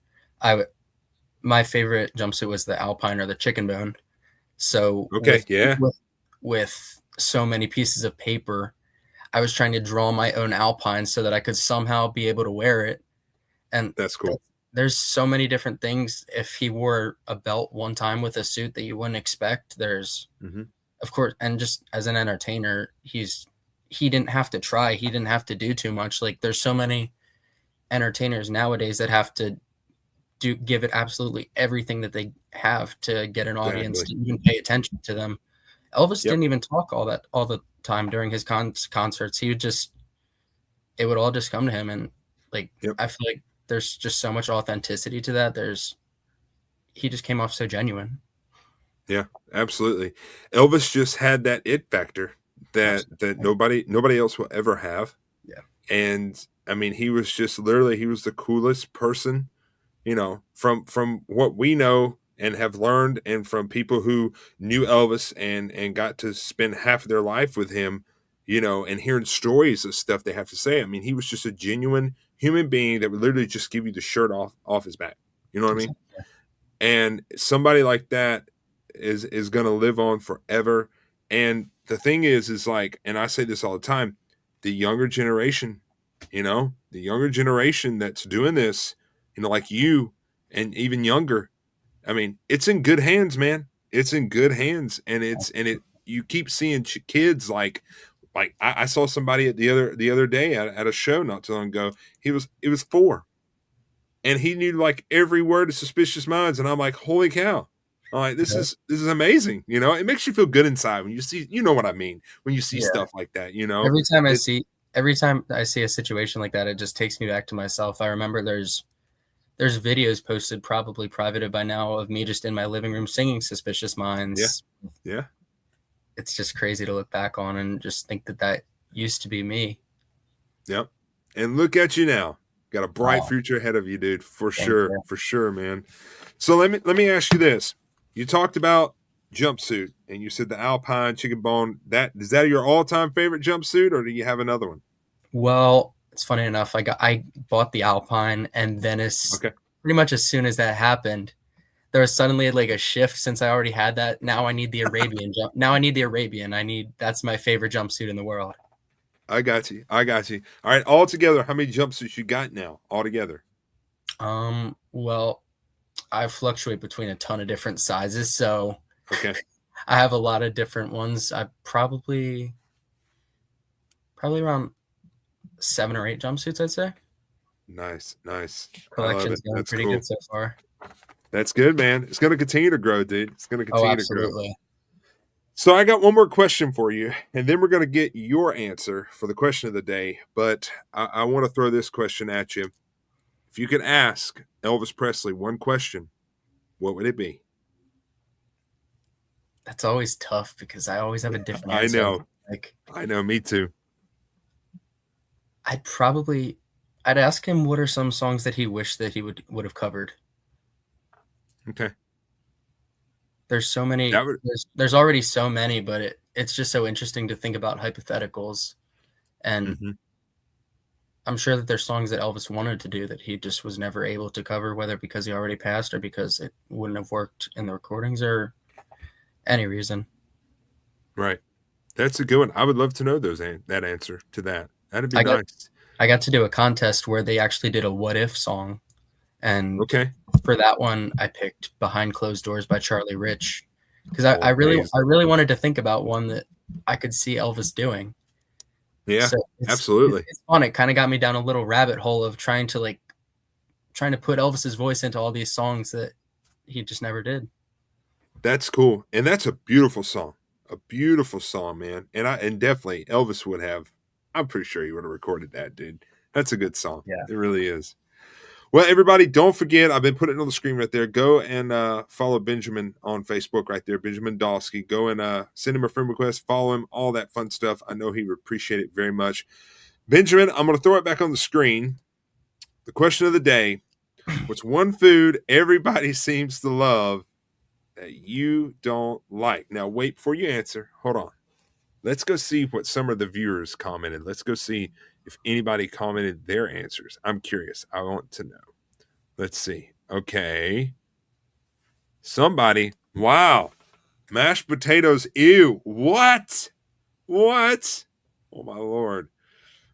my favorite jumpsuit was the Alpine or the chicken bone. So Okay, yeah. with so many pieces of paper, I was trying to draw my own Alpine so that I could somehow be able to wear it. And That's cool. there's so many different things. If he wore a belt one time with a suit that you wouldn't expect, of course, and just as an entertainer, he didn't have to try. He didn't have to do too much. Like, there's so many entertainers nowadays that have to give it absolutely everything that they have to get an audience to even pay attention to them. Elvis didn't even talk all the time during his concerts. He would it would all just come to him. And I feel like there's just so much authenticity to that. He just came off so genuine. Yeah, absolutely. Elvis just had that it factor that nobody else will ever have. Yeah. And I mean, he was just literally, he was the coolest person, from what we know and have learned, and from people who knew Elvis and got to spend half of their life with him, and hearing stories of stuff they have to say. I mean, he was just a genuine human being that would literally just give you the shirt off his back. You know what I mean? And somebody like that is going to live on forever. And the thing is like, and I say this all the time, the younger generation, that's doing this, like you and even younger, I mean, it's in good hands, man. It's in good hands. And you keep seeing kids like I saw somebody the other day at a show not too long ago. It was 4, and he knew like every word of Suspicious Minds. And I'm like, holy cow. I'm like, this is amazing. It makes you feel good inside when you see, what I mean, when you see stuff like that, Every time I see a situation like that, it just takes me back to myself. I remember there's videos posted, probably privated by now, of me just in my living room singing Suspicious Minds. Yeah. It's just crazy to look back on and just think that used to be me. Yep. And look at you now. Got a bright future ahead of you, dude. For sure, man. So let me ask you this. You talked about jumpsuit, and you said the Alpine chicken bone. Is that your all-time favorite jumpsuit, or do you have another one? Well, it's funny enough. I bought the Alpine, and then pretty much as soon as that happened, there was suddenly like a shift. Since I already had that, now I need the Arabian Now I need the Arabian. That's my favorite jumpsuit in the world. I got you. All right, all together, how many jumpsuits you got now altogether? Well, I fluctuate between a ton of different sizes, so okay. I have a lot of different ones. I probably around 7 or 8 jumpsuits, I'd say. Nice. Collection's going pretty good so far. That's good, man. It's going to continue to grow, dude. It's going to continue to grow. Absolutely. So I got one more question for you, and then we're going to get your answer for the question of the day. But I want to throw this question at you. If you could ask Elvis Presley one question, what would it be? That's always tough because I always have a different answer. I know, me too. I'd ask him what are some songs that he wished that he would have covered. Okay. There's so many. There's already so many, but it's just so interesting to think about hypotheticals. And I'm sure that there's songs that Elvis wanted to do that he just was never able to cover, whether because he already passed or because it wouldn't have worked in the recordings or any reason. Right. That's a good one. I would love to know that answer to that. That'd be nice. I got to do a contest where they actually did a What If song. And okay, for that one, I picked Behind Closed Doors by Charlie Rich. Because I really wanted to think about one that I could see Elvis doing. Yeah, so absolutely. It's fun. It kind of got me down a little rabbit hole of trying to put Elvis's voice into all these songs that he just never did. That's cool. And that's a beautiful song. A beautiful song, man. And definitely Elvis would have, I'm pretty sure he would have recorded that, dude. That's a good song. Yeah. It really is. Well, everybody, don't forget, I've been putting it on the screen right there. Go and follow Benjamin on Facebook right there, Benjamin Dalske. Go and send him a friend request, follow him, all that fun stuff. I know he would appreciate it very much. Benjamin, I'm going to throw it back on the screen. The question of the day, what's one food everybody seems to love that you don't like? Now, wait before you answer. Hold on. Let's go see what some of the viewers commented. Let's go see if anybody commented their answers. I'm curious. I want to know. Let's see. Okay. Somebody. Wow. Mashed potatoes. Ew. What? What? Oh, my Lord.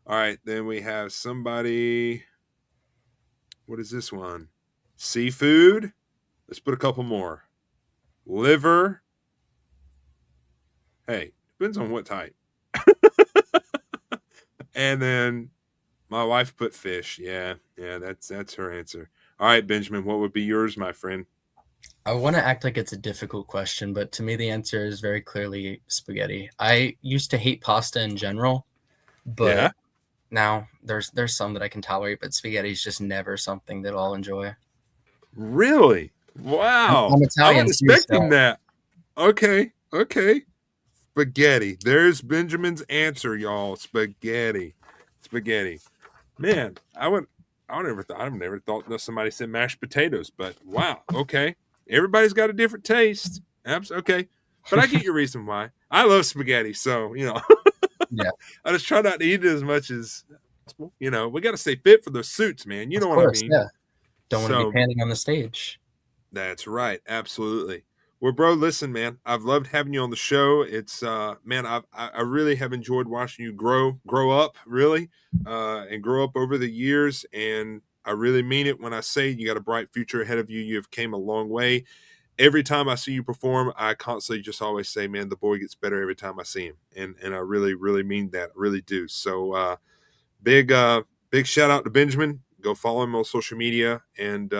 All right. Then we have somebody. What is this one? Seafood. Let's put a couple more. Liver. Hey, depends on what type. And then my wife put fish. Yeah, that's her answer. All right, Benjamin, what would be yours, my friend? I want to act like it's a difficult question, but to me the answer is very clearly spaghetti. I used to hate pasta in general, but now there's some that I can tolerate, but spaghetti is just never something that I'll enjoy. Really? Wow. I'm Italian. I was expecting that. Okay. Spaghetti. There's Benjamin's answer, y'all. Spaghetti. Man, I've never thought that somebody said mashed potatoes, but wow. Okay. Everybody's got a different taste. Okay. But I get your reason why. I love spaghetti, so, Yeah. I just try not to eat it as much as possible. We got to stay fit for the suits, man. You know what I mean? Yeah. Don't want to be panting on the stage. That's right. Absolutely. Well, bro, listen, man, I've loved having you on the show. It's, man, I really have enjoyed watching you grow up, really, and grow up over the years. And I really mean it when I say you got a bright future ahead of you. You have came a long way. Every time I see you perform, I constantly just always say, man, the boy gets better every time I see him. And I really, really mean that. I really do. So big shout out to Benjamin. Go follow him on social media, and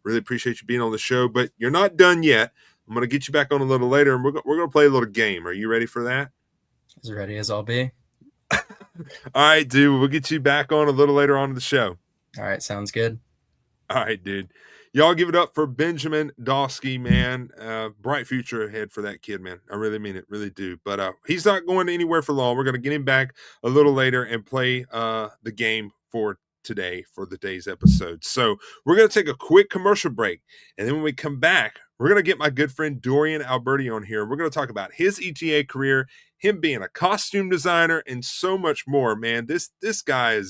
really appreciate you being on the show. But you're not done yet. I'm going to get you back on a little later, and we're going to play a little game. Are you ready for that? As ready as I'll be. All right, dude. We'll get you back on a little later on in the show. All right. Sounds good. All right, dude. Y'all give it up for Benjamin Dalske, man. Bright future ahead for that kid, man. I really mean it. Really do. But he's not going anywhere for long. We're going to get him back a little later and play the game for today, for the day's episode. So we're going to take a quick commercial break. And then when we come back, we're going to get my good friend Dorian Alberti on here. We're going to talk about his ETA career, him being a costume designer, and so much more, man. This guy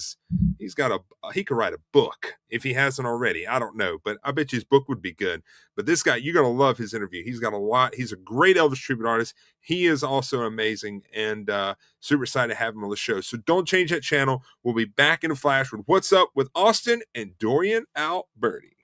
he could write a book if he hasn't already. I don't know, but I bet you his book would be good. But this guy, you're going to love his interview. He's got a lot. He's a great Elvis tribute artist. He is also amazing, and super excited to have him on the show. So don't change that channel. We'll be back in a flash with What's Up with Austin and Dorian Alberti.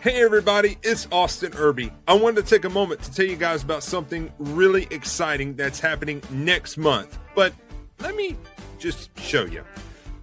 Hey everybody, it's Austin Irby. I wanted to take a moment to tell you guys about something really exciting that's happening next month. But let me just show you.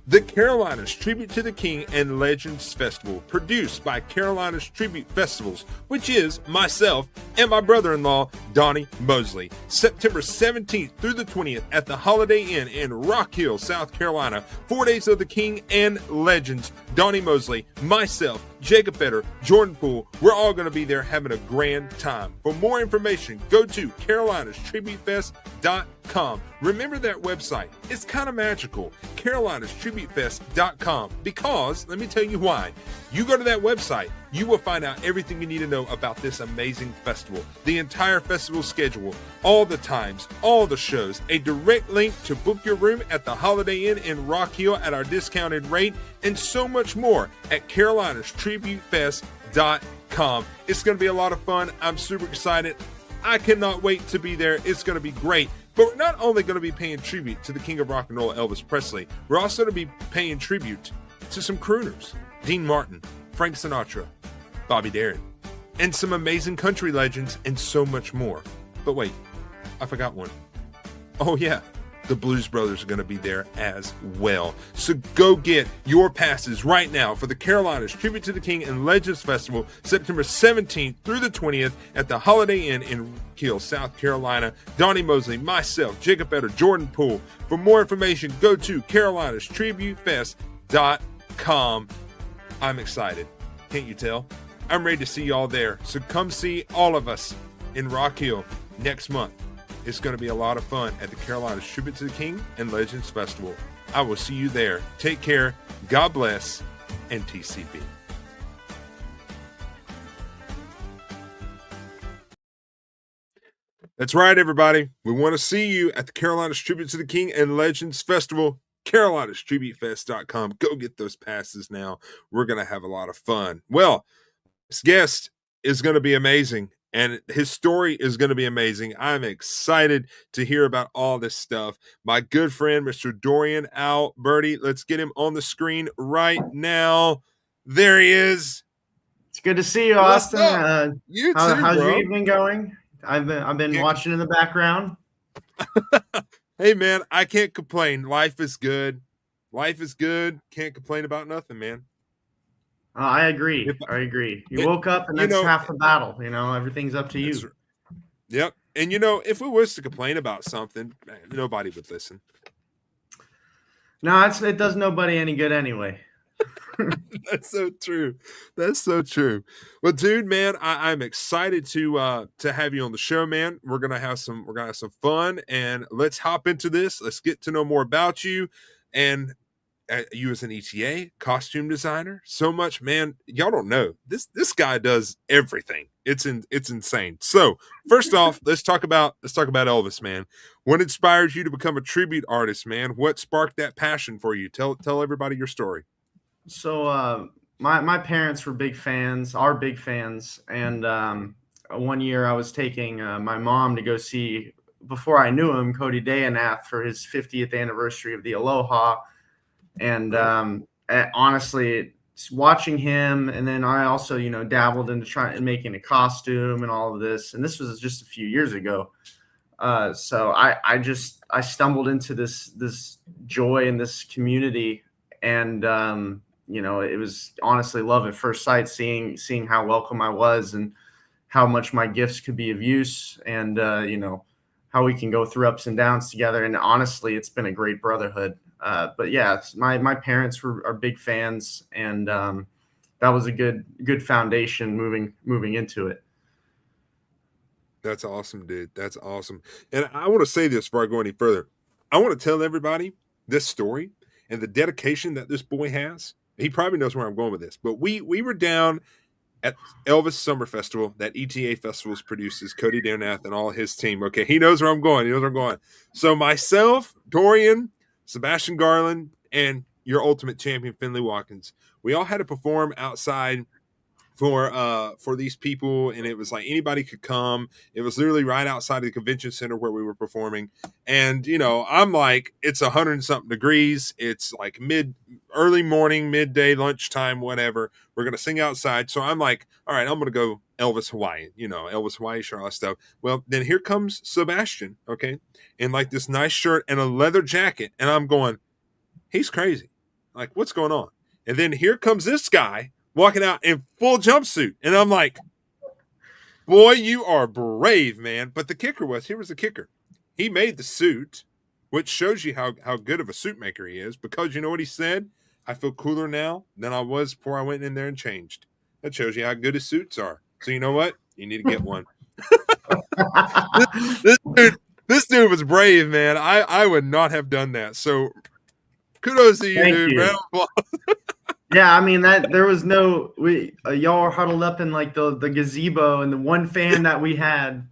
The Carolinas Tribute to the King and Legends Festival, produced by Carolinas Tribute Festivals, which is myself and my brother-in-law, Donnie Mosley. September 17th through the 20th at the Holiday Inn in Rock Hill, South Carolina. 4 days of the King and Legends. Donnie Mosley, myself, Jacob Fetter, Jordan Poole, we're all going to be there having a grand time. For more information, go to carolinastributefest.com. CarolinaStributefest.com. Remember that website. It's kind of magical. CarolinaStributefest.com. Because, let me tell you why. You go to that website, you will find out everything you need to know about this amazing festival. The entire festival schedule, all the times, all the shows, a direct link to book your room at the Holiday Inn in Rock Hill at our discounted rate, and so much more at CarolinaStributefest.com. It's going to be a lot of fun. I'm super excited. I cannot wait to be there. It's going to be great. But we're not only going to be paying tribute to the king of rock and roll, Elvis Presley, we're also going to be paying tribute to some crooners, Dean Martin, Frank Sinatra, Bobby Darin, and some amazing country legends, and so much more. But wait, I forgot one. Oh yeah, the Blues Brothers are going to be there as well. So go get your passes right now for the Carolinas Tribute to the King and Legends Festival, September 17th through the 20th at the Holiday Inn in Kiel, South Carolina. Donnie Mosley, myself, Jacob Etter, Jordan Poole. For more information, go to CarolinaStributefest.com. I'm excited. Can't you tell? I'm ready to see y'all there. So come see all of us in Rock Hill next month. It's going to be a lot of fun at the Carolinas Tribute to the King and Legends Festival. I will see you there. Take care. God bless. And TCB. That's right, everybody. We want to see you at the Carolinas Tribute to the King and Legends Festival. CarolinaStributefest.com. Go get those passes now. We're going to have a lot of fun. Well, this guest is going to be amazing, and his story is going to be amazing. I'm excited to hear about all this stuff. My good friend, Mr. Dorian Alberti. Let's get him on the screen right now. There he is. It's good to see you, Austin. How's your evening going? I've been watching in the background. Hey, man, I can't complain. Life is good. Life is good. Can't complain about nothing, man. I agree. You woke up, and that's half the battle. Everything's up to you. Right. Yep. And, if we was to complain about something, man, nobody would listen. No, it does nobody any good anyway. That's so true. That's so true. Well, dude, man, I'm excited to have you on the show, man. We're gonna have some fun, and let's hop into this. Let's get to know more about you and you as an ETA costume designer. So much, man. Y'all don't know this guy does everything. It's insane. So first off, let's talk about Elvis, man. What inspired you to become a tribute artist, man? What sparked that passion for you? Tell everybody your story. So my parents were big fans, and one year I was taking my mom to go see, before I knew him, Cody Dayanath for his 50th anniversary of the Aloha, and honestly, watching him, and then I also dabbled into making a costume and all of this, and this was just a few years ago. So I stumbled into this joy in this community, and it was honestly love at first sight, seeing how welcome I was and how much my gifts could be of use, and how we can go through ups and downs together. And honestly, it's been a great brotherhood. But yeah, my parents are big fans, and that was a good foundation moving into it. That's awesome, dude. That's awesome. And I want to say this before I go any further. I want to tell everybody this story and the dedication that this boy has. He probably knows where I'm going with this, but we were down at Elvis Summer Festival that ETA Festivals produces, Cody Dayanath and all his team. Okay, he knows where I'm going. So myself, Dorian, Sebastian Garland, and your ultimate champion, Finley Watkins, we all had to perform outside for these people, and it was like anybody could come. It was literally right outside of the convention center where we were performing. And I'm like, it's 100 and something degrees. It's like early morning, midday, lunchtime, whatever. We're gonna sing outside. So I'm like, all right, I'm gonna go Elvis Hawaii, Elvis Hawaii shirt, all that stuff. Well, then here comes Sebastian, okay, in like this nice shirt and a leather jacket, and I'm going, he's crazy. Like, what's going on? And then here comes this guy walking out in full jumpsuit. And I'm like, boy, you are brave, man. But here was the kicker. He made the suit, which shows you how good of a suit maker he is, because you know what he said? I feel cooler now than I was before I went in there and changed. That shows you how good his suits are. So you know what? You need to get one. This dude was brave, man. I would not have done that. So kudos to you, Thank dude. you. Round of applause. Yeah, I mean that there was no y'all were huddled up in like the gazebo and the one fan that we had,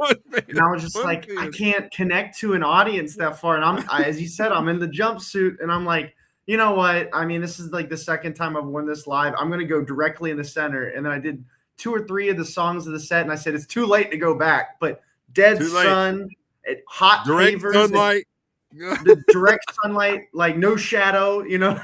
and I was just like, I can't connect to an audience that far. And as you said, I'm in the jumpsuit, and I'm like, you know what? I mean, this is like the second time I've won this live. I'm gonna go directly in the center, and then I did 2 or 3 of the songs of the set, and I said it's too late to go back, but dead sun, hot direct pavers, sunlight. the direct sunlight, like no shadow, you know.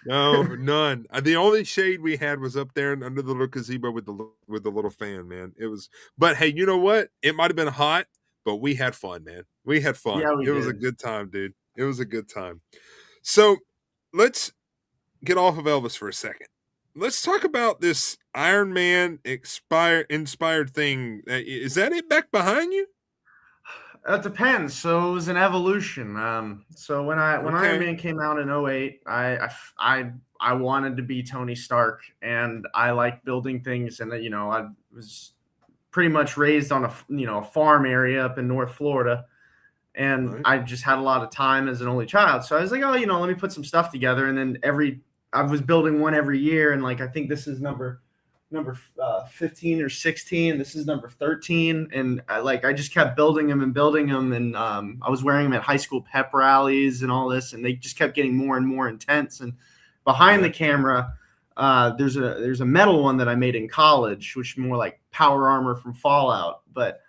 No, none. The only shade we had was up there and under the little gazebo with the little fan, man. It was, but hey, you know what? It might have been hot, but we had fun, man. We had fun. Yeah, it was a good time, dude. It was a good time. So let's get off of Elvis for a second. Let's talk about this Iron Man inspired thing. Is that it back behind you? It depends. So it was an evolution. So when Iron Man came out in 2008, I wanted to be Tony Stark, and I like building things. And you know, I was pretty much raised on a farm area up in North Florida, and I just had a lot of time as an only child. So I was like, oh, let me put some stuff together. And then I was building one every year, and like I think this is number 15 or 16. This is number 13, and I just kept building them, and I was wearing them at high school pep rallies and all this, and they just kept getting more and more intense. And behind the camera, there's a metal one that I made in college, which is more like power armor from Fallout. But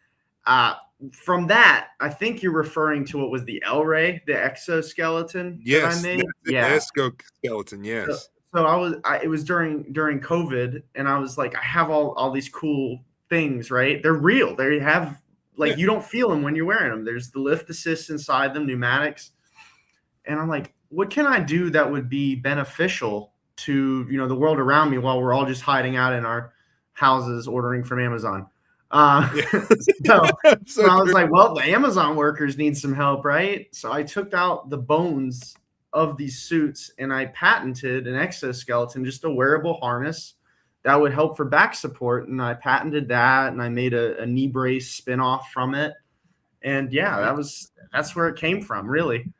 from that, I think you're referring to what was the El-Ray, the exoskeleton that I made. The exoskeleton, yes. So it was during COVID, and I was like, I have all these cool things, right? They're real. They have you don't feel them when you're wearing them. There's the lift assist inside them, pneumatics. And I'm like, what can I do that would be beneficial to, the world around me while we're all just hiding out in our houses ordering from Amazon? So I was like, well, the Amazon workers need some help, right? So I took out the bones of these suits, and I patented an exoskeleton, just a wearable harness that would help for back support. And I patented that, and I made a knee brace spin-off from it. And that's where it came from, really.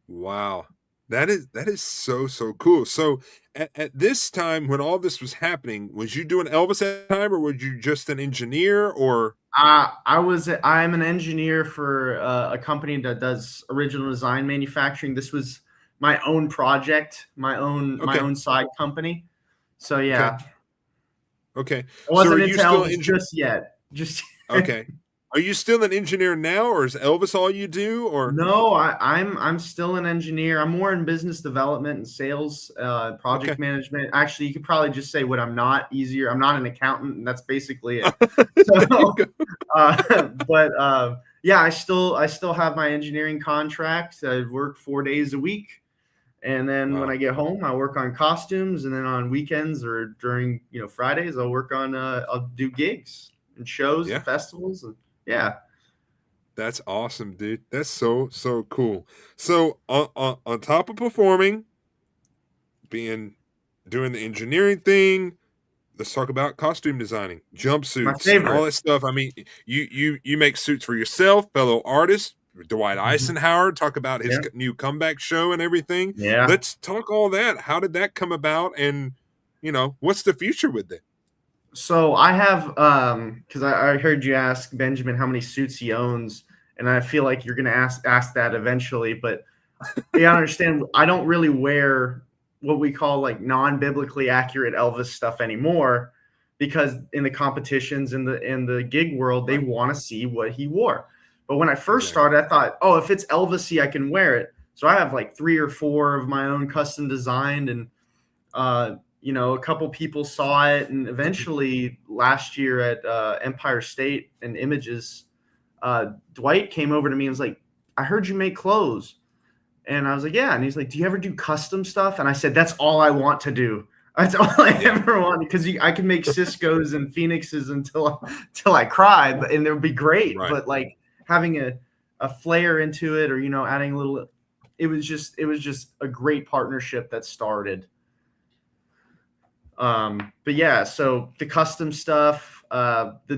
Wow. That is so cool. So at this time, when all this was happening, was you doing Elvis at the time, or were you just an engineer, or? I'm an engineer for a company that does original design manufacturing. This was my own project, my own side company. So yeah. Okay. I wasn't into Elvis just yet. Okay. Are you still an engineer now, or is Elvis all you do? Or no, I'm still an engineer. I'm more in business development and sales, project management. Actually, you could probably just say what I'm not easier. I'm not an accountant, and that's basically it. I still have my engineering contract. I work 4 days a week, and then when I get home, I work on costumes, and then on weekends or during Fridays, I'll work on I'll do gigs and shows and festivals and. Yeah. That's awesome, dude. That's so cool. So on top of performing, doing the engineering thing, let's talk about costume designing, jumpsuits, and all that stuff. I mean, you make suits for yourself, fellow artist, Dwight Eisenhower, talk about his new comeback show and everything. Yeah. Let's talk all that. How did that come about? And, what's the future with it? So I have, because I heard you ask Benjamin how many suits he owns, and I feel like you're going to ask that eventually. But you understand, I don't really wear what we call like non-biblically accurate Elvis stuff anymore, because in the competitions in the gig world, they want to see what he wore. But when I first started, I thought, oh, if it's Elvis-y, I can wear it. So I have like 3 or 4 of my own custom designed, and a couple people saw it, and eventually last year at Empire State and Images, Dwight came over to me and was like, I heard you make clothes. And I was like, yeah. And he's like, do you ever do custom stuff? And I said, that's all I want to do. That's all I ever want, because I can make Cisco's and Phoenixes until I cry, and it would be great. Right. But like having a flair into it, or, adding a little, it was just a great partnership that started. But yeah, so the custom stuff, the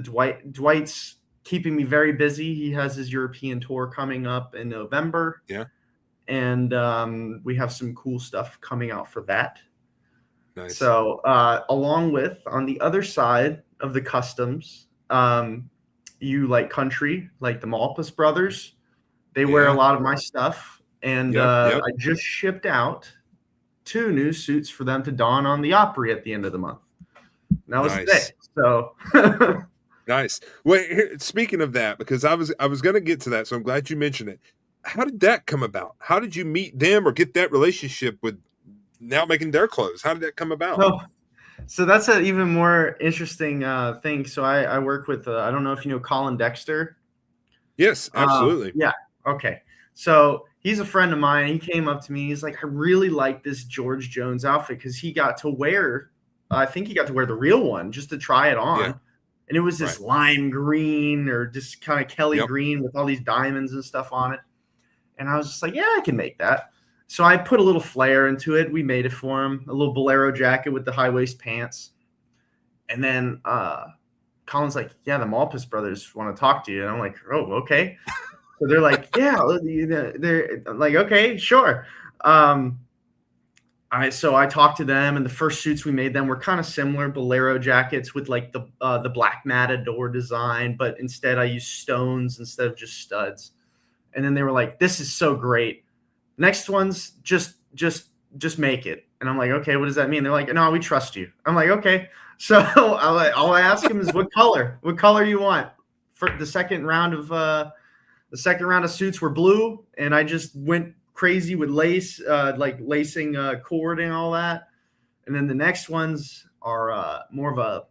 Dwight's keeping me very busy. He has his European tour coming up in November. Yeah. And we have some cool stuff coming out for that. Nice. So along with, on the other side of the customs, you like country, like the Malpas brothers. They wear a lot of my stuff. And I just shipped out 2 new suits for them to don on the Opry at the end of the month. And that was sick. So nice. Well, speaking of that, because I was going to get to that, so I'm glad you mentioned it. How did that come about? How did you meet them or get that relationship with now making their clothes? How did that come about? So that's an even more interesting thing. So I work with, I don't know if you know Colin Dexter. Yes, absolutely. Yeah. Okay. So he's a friend of mine. He came up to me. He's like, I really like this George Jones outfit because he got to wear, I think he got to wear the real one just to try it on. Yeah. And it was this lime green or just kind of Kelly green with all these diamonds and stuff on it. And I was just like, yeah, I can make that. So I put a little flair into it. We made it for him, a little bolero jacket with the high waist pants. And then Colin's like, yeah, the Malpas brothers want to talk to you. And I'm like, oh, okay. So they're like, yeah, they're like, okay, sure. So I talked to them, and the first suits we made them were kind of similar bolero jackets with like the black matador design, but instead I used stones instead of just studs. And then they were like, this is so great. Next one's just make it. And I'm like, okay, what does that mean? They're like, no, we trust you. I'm like, okay. So all I ask them is what color you want. For the second round of suits were blue, and I just went crazy with lace, like lacing cord and all that. And then the next ones are more of a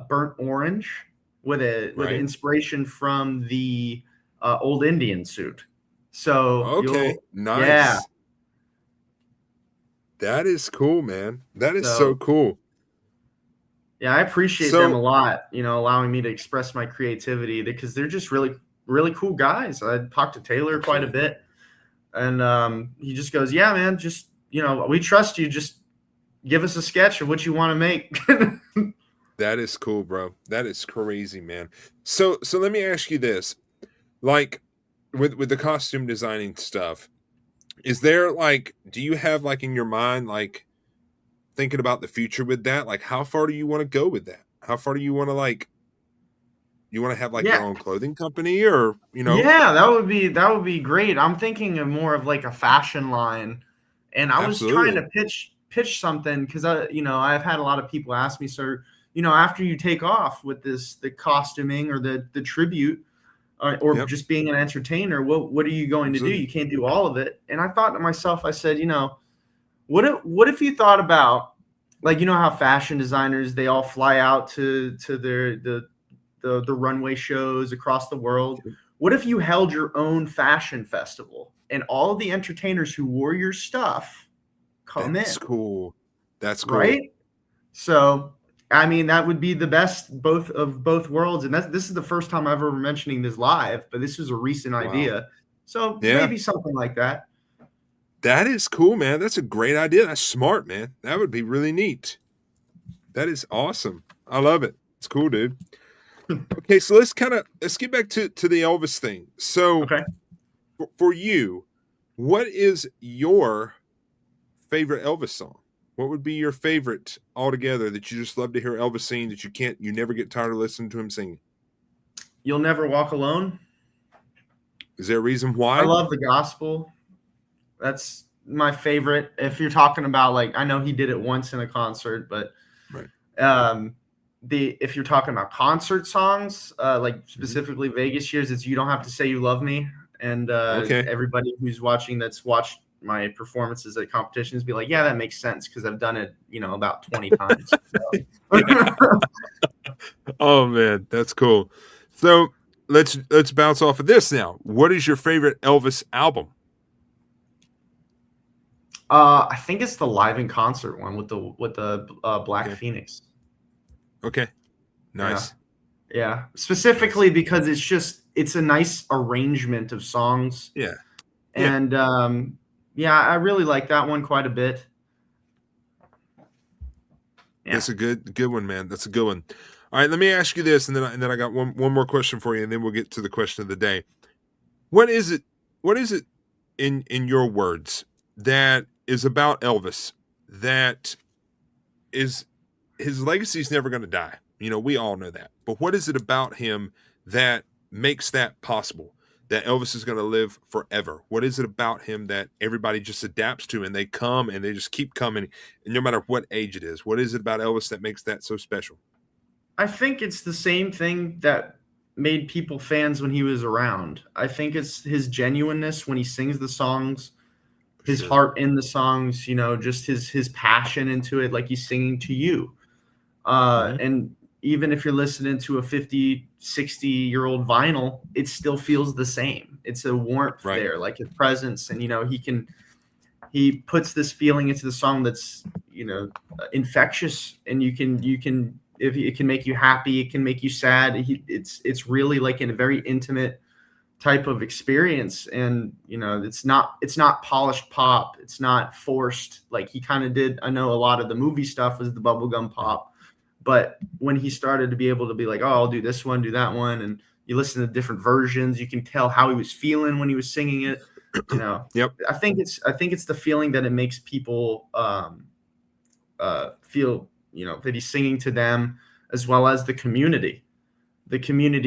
burnt orange with an inspiration from the Old Indian suit. So okay, nice. Yeah, that is cool, man. That is so cool. Yeah, I appreciate them a lot. Allowing me to express my creativity because they're just really, really cool guys. I talked to Taylor quite a bit, and he just goes, "Yeah, man, just we trust you. Just give us a sketch of what you want to make." That is cool, bro. That is crazy, man. So let me ask you this. Like with the costume designing stuff, is there do you have in your mind, thinking about the future with that? Like how far do you want to go with that? How far do you want to you want to have your own clothing company or, Yeah, that would be great. I'm thinking of more of a fashion line. And I was trying to pitch something because I've had a lot of people ask me, so, after you take off with the costuming or the tribute, or just being an entertainer, what are you going to do? You can't do all of it. And I thought to myself, I said, what if you thought about how fashion designers, they all fly out to the runway shows across the world. What if you held your own fashion festival and all of the entertainers who wore your stuff come in? That's cool. That's cool. Right? So I mean, that would be the best both worlds. And this is the first time I've ever mentioning this live, but this was a recent idea. So maybe something like that. That is cool, man. That's a great idea. That's smart, man. That would be really neat. That is awesome. I love it. It's cool, dude. Okay, so let's get back to the Elvis thing. So for you, what is your favorite Elvis song? What would be your favorite altogether that you just love to hear Elvis sing that you never get tired of listening to him singing? You'll Never Walk Alone. Is there a reason why? I love the gospel. That's my favorite. If you're talking about I know he did it once in a concert, but if you're talking about concert songs, specifically Vegas years, it's You Don't Have to Say You Love Me. And everybody who's watching that's watched my performances at competitions be like, yeah, that makes sense because I've done it, about 20 times. Oh man, that's cool. So let's bounce off of this now. What is your favorite Elvis album? I think it's the live in concert one with the Black Phoenix. Okay. Nice. Yeah. Specifically because it's a nice arrangement of songs. Yeah. And I really like that one quite a bit. Yeah. That's a good one, man. That's a good one. All right, let me ask you this, and then I got one more question for you, and then we'll get to the question of the day. What is it? What is it in your words that is about Elvis that is his legacy is never going to die? You know, we all know that. But what is it about him that makes that possible? That Elvis is going to live forever? What is it about him that everybody just adapts to and they come and they just keep coming, and no matter what age it is? What is it about Elvis that makes that so special? I think it's the same thing that made people fans when he was around. I think it's his genuineness when he sings the songs, his Sure. heart in the songs, you know, just his passion into it, like he's singing to you. And even if you're listening to a 50, 60-year-old vinyl, it still feels the same. It's a warmth Right. there, like his presence. And, you know, he puts this feeling into the song that's, you know, infectious, and you can, if it can make you happy, it can make you sad. It's really like in a very intimate type of experience. And, you know, it's not polished pop. It's not forced. Like he kind of did. I know a lot of the movie stuff was the bubblegum pop, but when he started to be able to be like, oh, I'll do this one, do that one. And you listen to different versions, you can tell how he was feeling when he was singing it. You know, Yep. I think it's the feeling that it makes people feel, you know, that he's singing to them, as well as the community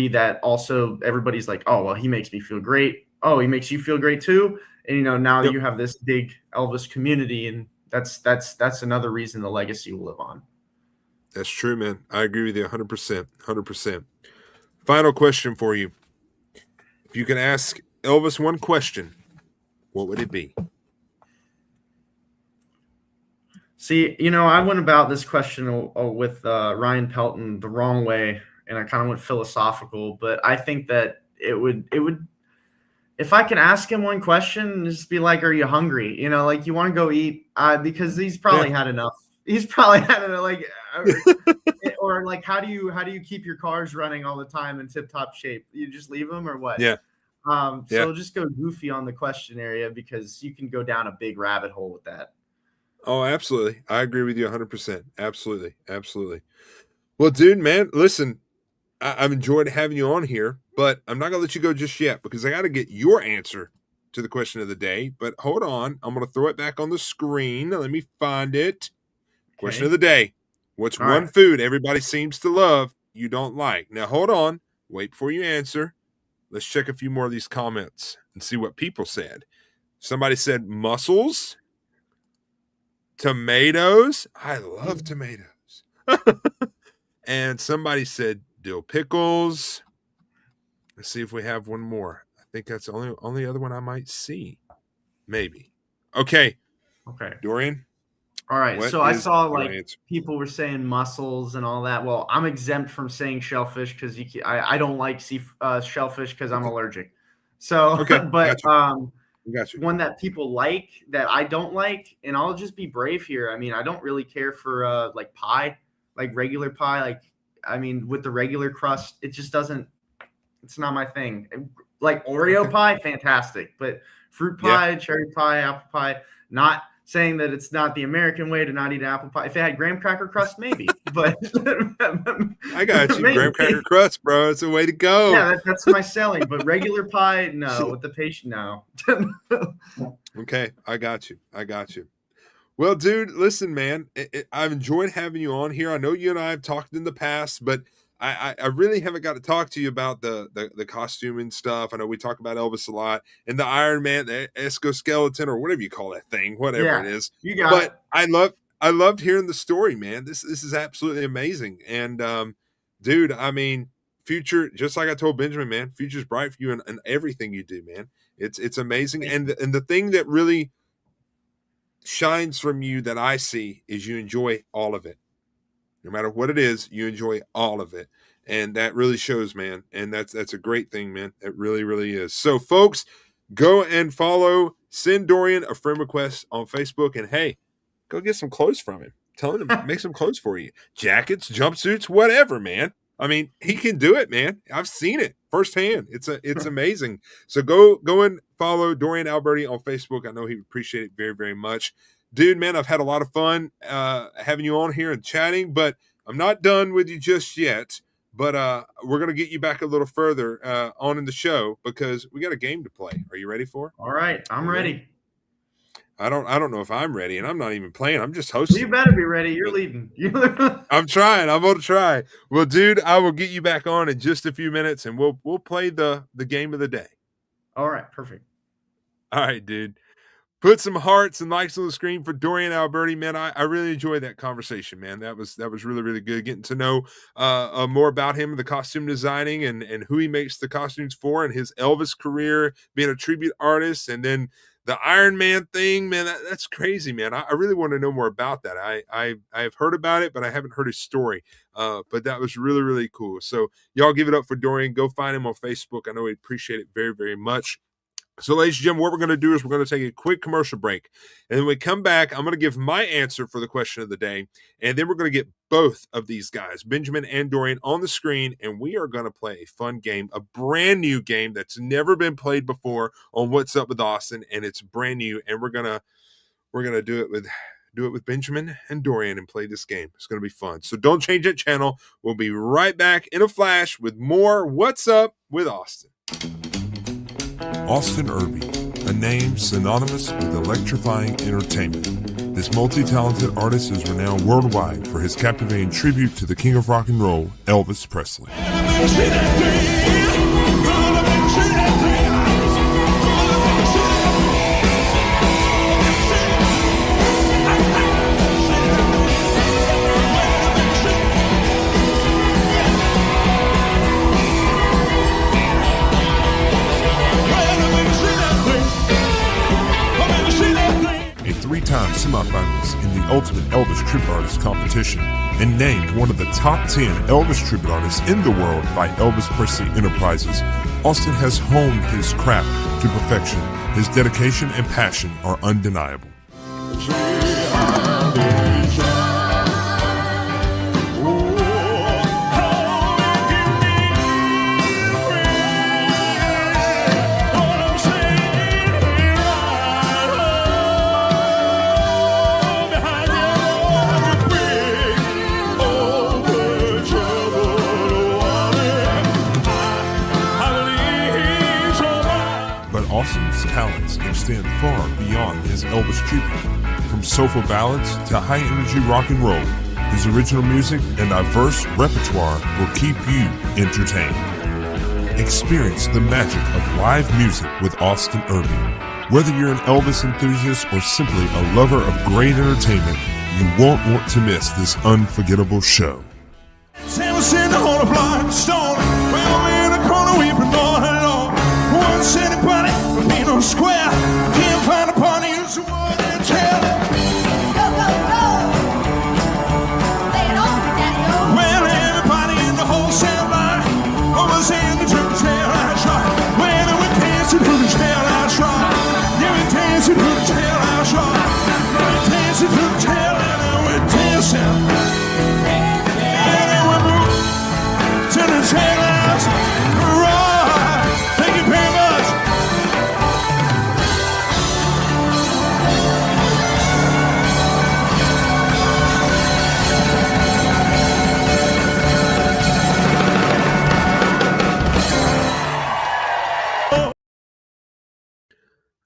that also everybody's like, oh, well, he makes me feel great. Oh, he makes you feel great too. And, you know, now Yep. you have this big Elvis community, and that's another reason the legacy will live on. That's true, man. I agree with you 100%. 100%. Final question for you. If you could ask Elvis one question, what would it be? See, you know, I went about this question with Ryan Pelton the wrong way, and I kind of went philosophical. But I think that it would, if I can ask him one question, just be like, "Are you hungry?" You know, like you want to go eat, because he's probably had enough. He's probably had enough, like, or like, how do you keep your cars running all the time in tip top shape? You just leave them, or what? Yeah. So just go goofy on the question area, because you can go down a big rabbit hole with that. Oh, absolutely. I agree with you 100%. Absolutely. Absolutely. Well, dude, man, listen, I've enjoyed having you on here, but I'm not going to let you go just yet because I got to get your answer to the question of the day. But hold on. I'm going to throw it back on the screen. Let me find it. Question of the day. What's one food everybody seems to love you don't like? Now, hold on. Wait before you answer. Let's check a few more of these comments and see what people said. Somebody said mussels. Tomatoes. I love tomatoes. And somebody said dill pickles. Let's see if we have one more. I think that's the only other one I might see. Maybe. Okay. Dorian. All right. So I saw like people were saying mussels and all that. Well, I'm exempt from saying shellfish because I don't like shellfish because I'm allergic. So, okay. But Gotcha. One that people like that I don't like, and I'll just be brave here. I mean, I don't really care for like pie, like regular pie. Like, I mean, with the regular crust, it just doesn't. It's not my thing. Like Oreo pie, fantastic, but fruit pie, cherry pie, apple pie, not saying that it's not the American way to not eat apple pie. If it had graham cracker crust, maybe. But I got you. Graham cracker crust, bro. It's a way to go. Yeah, that's my selling. But regular pie, no. With the patient, no. Okay, I got you. Well, dude, listen, man. I've enjoyed having you on here. I know you and I have talked in the past, but I really haven't got to talk to you about the costume and stuff. I know we talk about Elvis a lot and the Iron Man, the exoskeleton, or whatever you call that thing, whatever it is. You got it. I loved hearing the story, man. This is absolutely amazing. And dude, I mean, future, just like I told Benjamin, man, future's bright for you and everything you do, man. It's amazing. And the thing that really shines from you that I see is you enjoy all of it. No matter what it is, you enjoy all of it. And that really shows, man. And that's a great thing, man. It really, really is. So, folks, go and follow, send Dorian a friend request on Facebook, and hey, go get some clothes from him. Tell him to make some clothes for you. Jackets, jumpsuits, whatever, man. I mean, he can do it, man. I've seen it firsthand. It's amazing. So go and follow Dorian Alberti on Facebook. I know he would appreciate it very, very much. Dude, man, I've had a lot of fun having you on here and chatting, but I'm not done with you just yet, but we're gonna get you back a little further on in the show because we got a game to play. Are you ready for it? All right, I'm ready. I don't know if I'm ready, and I'm not even playing. I'm just Well, hosting. you better be ready. You're leading. I'm trying. I'm gonna try. Well, dude, I will get you back on in just a few minutes, and we'll play the game of the day. All right, perfect. All right, dude. Put some hearts and likes on the screen for Dorian Alberti, man. I really enjoyed that conversation, man. That was really, really good. Getting to know more about him, the costume designing, and who he makes the costumes for, and his Elvis career, being a tribute artist, and then the Iron Man thing, man. That's crazy, man. I really want to know more about that. I've heard about it, but I haven't heard his story. But that was really, really cool. So y'all give it up for Dorian. Go find him on Facebook. I know he'd appreciate it very, very much. So, ladies and gentlemen, what we're going to do is we're going to take a quick commercial break. And when we come back, I'm going to give my answer for the question of the day. And then we're going to get both of these guys, Benjamin and Dorian, on the screen. And we are going to play a fun game, a brand new game that's never been played before on What's Up with Austin. And it's brand new. And we're going to do it with Benjamin and Dorian and play this game. It's going to be fun. So don't change that channel. We'll be right back in a flash with more What's Up with Austin. Austin Irby, a name synonymous with electrifying entertainment. This multi-talented artist is renowned worldwide for his captivating tribute to the king of rock and roll, Elvis Presley. Three-time semifinalist in the Ultimate Elvis Tribute Artist competition and named one of the top 10 Elvis tribute artists in the world by Elvis Presley Enterprises, Austin has honed his craft to perfection. His dedication and passion are undeniable. Austin's talents extend far beyond his Elvis tribute. From soulful ballads to high-energy rock and roll, his original music and diverse repertoire will keep you entertained. Experience the magic of live music with Austin Irby. Whether you're an Elvis enthusiast or simply a lover of great entertainment, you won't want to miss this unforgettable show. Square, can't find a party who's the one and tell. Go, go, go! Lay it on me, Daddy, oh! Well, everybody in the wholesale line was in the church there, that's right. When we were dancing through the tail, that's right. Yeah, we dancing through the tail, that's right. We dancing through the tail, and we're dancing. And then we move to the tail, that's right. Thank you very much.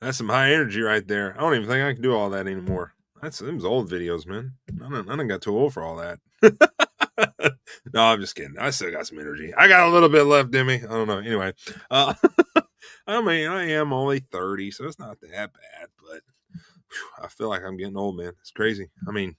That's some high energy right there. I don't even think I can do all that anymore. Them's old videos, man. I done got too old for all that. No, I'm just kidding. I still got some energy. I got a little bit left in me. I don't know. Anyway, I mean, I am only 30, so it's not that bad. But I feel like I'm getting old, man. It's crazy. I mean,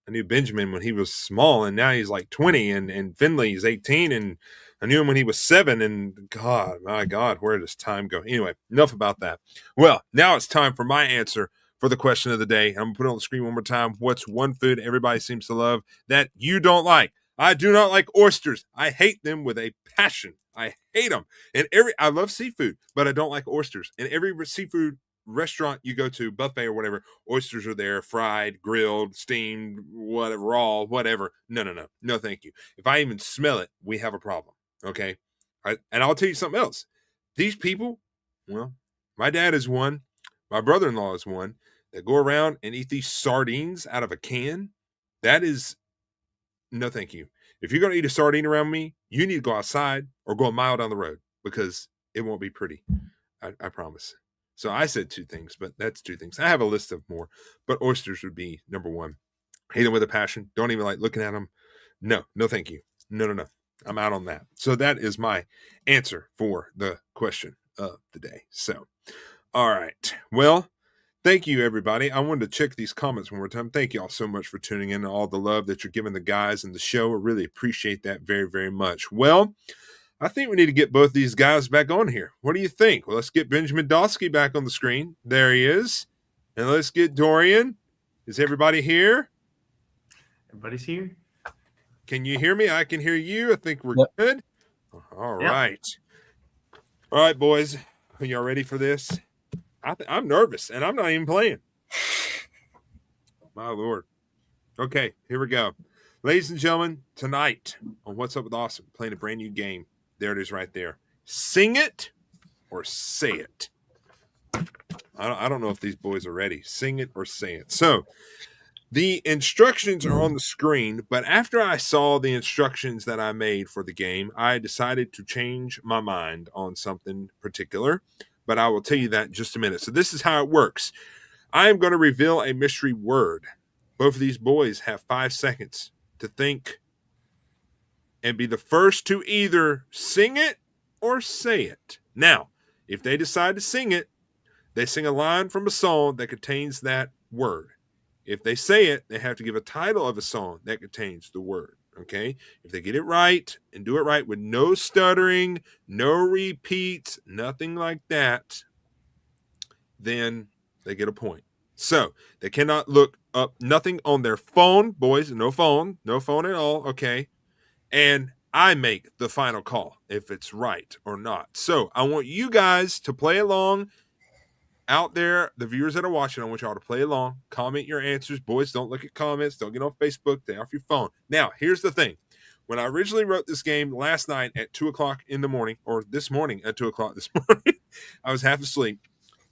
I knew Benjamin when he was small, and now he's like 20, and Finley's 18, and I knew him when he was 7, and God, my God, where does time go? Anyway, enough about that. Well, now it's time for my answer for the question of the day. I'm going to put it on the screen one more time. What's one food everybody seems to love that you don't like? I do not like oysters. I hate them with a passion. I hate them. I love seafood, but I don't like oysters. In every seafood restaurant you go to, buffet or whatever, oysters are there, fried, grilled, steamed, whatever, raw, whatever. No, thank you. If I even smell it, we have a problem. Okay. And I'll tell you something else. These people, well, my dad is one. My brother-in-law is one that go around and eat these sardines out of a can. That is no thank you. If you're going to eat a sardine around me, you need to go outside or go a mile down the road because it won't be pretty. I promise. So I said 2 things, but that's 2 things. I have a list of more, but oysters would be number 1. Hate them with a passion. Don't even like looking at them. No thank you. No. I'm out on that. So that is my answer for the question of the day. So, all right. Well, thank you, everybody. I wanted to check these comments one more time. Thank you all so much for tuning in and all the love that you're giving the guys and the show. I really appreciate that very, very much. Well, I think we need to get both these guys back on here. What do you think? Well, let's get Benjamin Dalske back on the screen. There he is. And let's get Dorian. Is everybody here? Everybody's here. Can you hear me? I can hear you. I think we're good. All right. All right, boys. Are y'all ready for this? I'm nervous, and I'm not even playing. My Lord. Okay, here we go. Ladies and gentlemen, tonight on What's Up with Austin, playing a brand new game. There it is right there. Sing it or say it. I don't know if these boys are ready. Sing it or say it. So, the instructions are on the screen, but after I saw the instructions that I made for the game, I decided to change my mind on something particular, but I will tell you that in just a minute. So this is how it works. I am going to reveal a mystery word. Both of these boys have 5 seconds to think and be the first to either sing it or say it. Now, if they decide to sing it, they sing a line from a song that contains that word. If they say it, they have to give a title of a song that contains the word, okay? If they get it right and do it right with no stuttering, no repeats, nothing like that, then they get a point. So they cannot look up nothing on their phone, boys, no phone at all, okay? And I make the final call if it's right or not. So I want you guys to play along. Out there, the viewers that are watching, I want y'all to play along. Comment your answers. Boys, don't look at comments. Don't get on Facebook. Stay off your phone. Now, here's the thing. When I originally wrote this game last night at 2 o'clock in the morning, or this morning at 2 o'clock this morning, I was half asleep.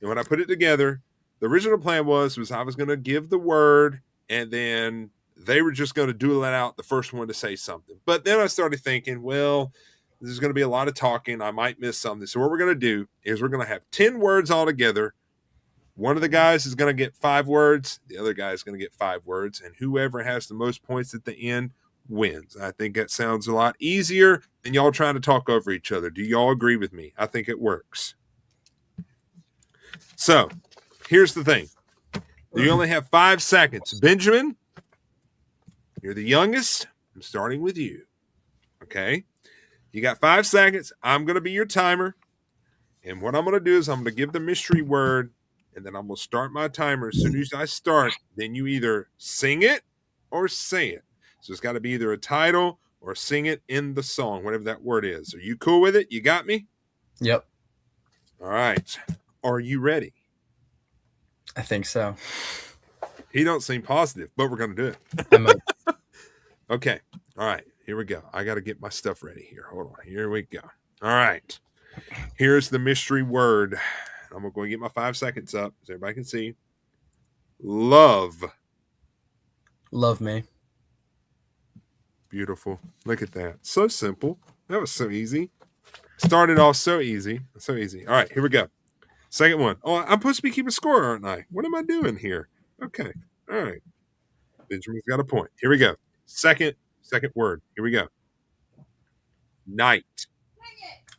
And when I put it together, the original plan was I was going to give the word, and then they were just going to duel it out, the first one to say something. But then I started thinking, well, there's going to be a lot of talking. I might miss something. So what we're going to do is we're going to have 10 words all together. One of the guys is going to get 5 words. The other guy is going to get 5 words. And whoever has the most points at the end wins. I think that sounds a lot easier than y'all trying to talk over each other. Do y'all agree with me? I think it works. So, here's the thing. You only have 5 seconds. Benjamin, you're the youngest. I'm starting with you. Okay? You got 5 seconds. I'm going to be your timer. And what I'm going to do is I'm going to give the mystery word, and then I'm going to start my timer. As soon as I start, then you either sing it or say it. So it's got to be either a title or sing it in the song, whatever that word is. Are you cool with it? You got me? Yep. All right. Are you ready? I think so. He don't seem positive, but we're going to do it. I'm a, Okay. All right. Here we go. I got to get my stuff ready here. Hold on. Here we go. All right. Here's the mystery word. I'm going to get my 5 seconds up so everybody can see. Love. love me. Beautiful. Look at that. So simple. That was so easy. Started off so easy. So easy. All right. Here we go. Second one. Oh, I'm supposed to be keeping score, aren't I? What am I doing here? Okay. All right. Benjamin's got a point. Here we go. Second word. Here we go. Night.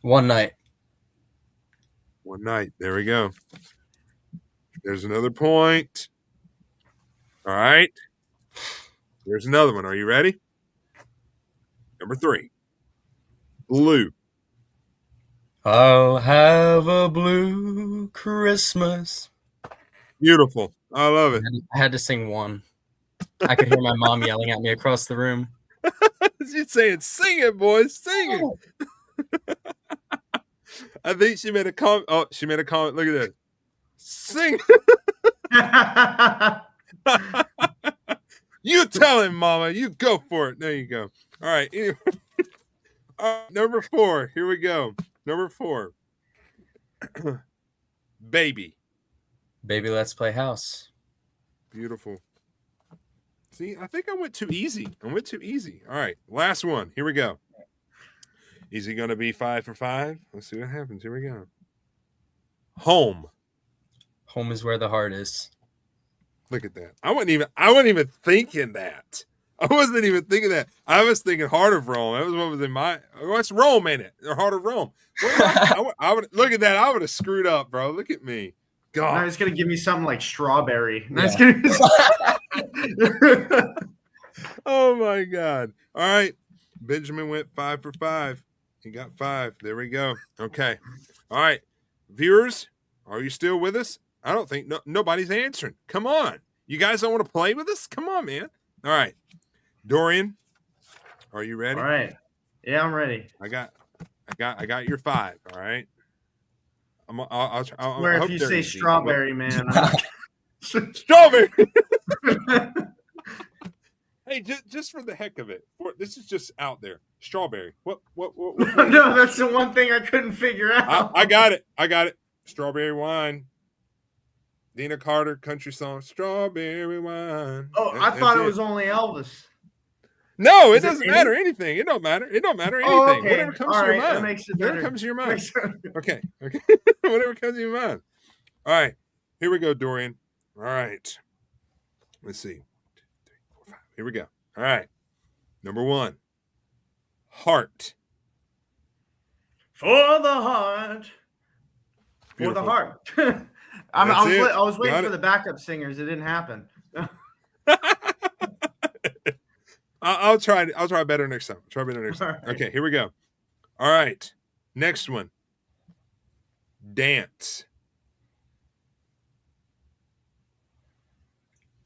One night. One night. There we go. There's another point. All right. Here's another one. Are you ready? Number 3. Blue. I'll have a blue Christmas. Beautiful. I love it. I had to sing one. I could hear my mom yelling at me across the room. She's saying, sing it, boys. Sing it. I think she made a comment. Oh, she made a comment. Look at that. Sing. You tell him, Mama. You go for it. There you go. All right. Anyway. All right, number 4. Here we go. Number 4. Baby. Baby, let's play house. Beautiful. See, I think I went too easy. All right, last one. Here we go. Is he going to be 5 for 5? Let's see what happens. Here we go. Home. Home is where the heart is. Look at that. I wasn't even thinking that. I wasn't even thinking that. I was thinking Heart of Rome. That was what was in my. What's Rome in it? Or Heart of Rome? I would look at that. I would have screwed up, bro. Look at me. God. Now it's gonna give me something like strawberry. Yeah. Oh my God. All right. Benjamin went 5 for 5. He got 5. There we go. Okay. All right. Viewers, are you still with us? I don't think nobody's answering. Come on. You guys don't want to play with us? Come on, man. All right. Dorian, are you ready? All right. Yeah, I'm ready. I got your 5. All right. I'll Where if you say strawberry, man. Strawberry. Hey, just for the heck of it, this is just out there. Strawberry. What? No, that's the one thing I couldn't figure out. I got it. Strawberry wine. Dina Carter country song. Strawberry wine. Oh, I thought it was only Elvis. No, it doesn't matter anything. It don't matter anything. Oh, okay. Whatever comes to your mind. That makes it better. Whatever comes to your mind. Okay. Whatever comes to your mind. All right. Here we go, Dorian. All right. Let's see. 2, 3, 4, 5. Here we go. All right. Number 1. Heart. For the heart. Beautiful. For the heart. I was waiting Got for it. the backup singers. It didn't happen. I'll try better next time. All right. Okay, here we go. All right. Next one. Dance.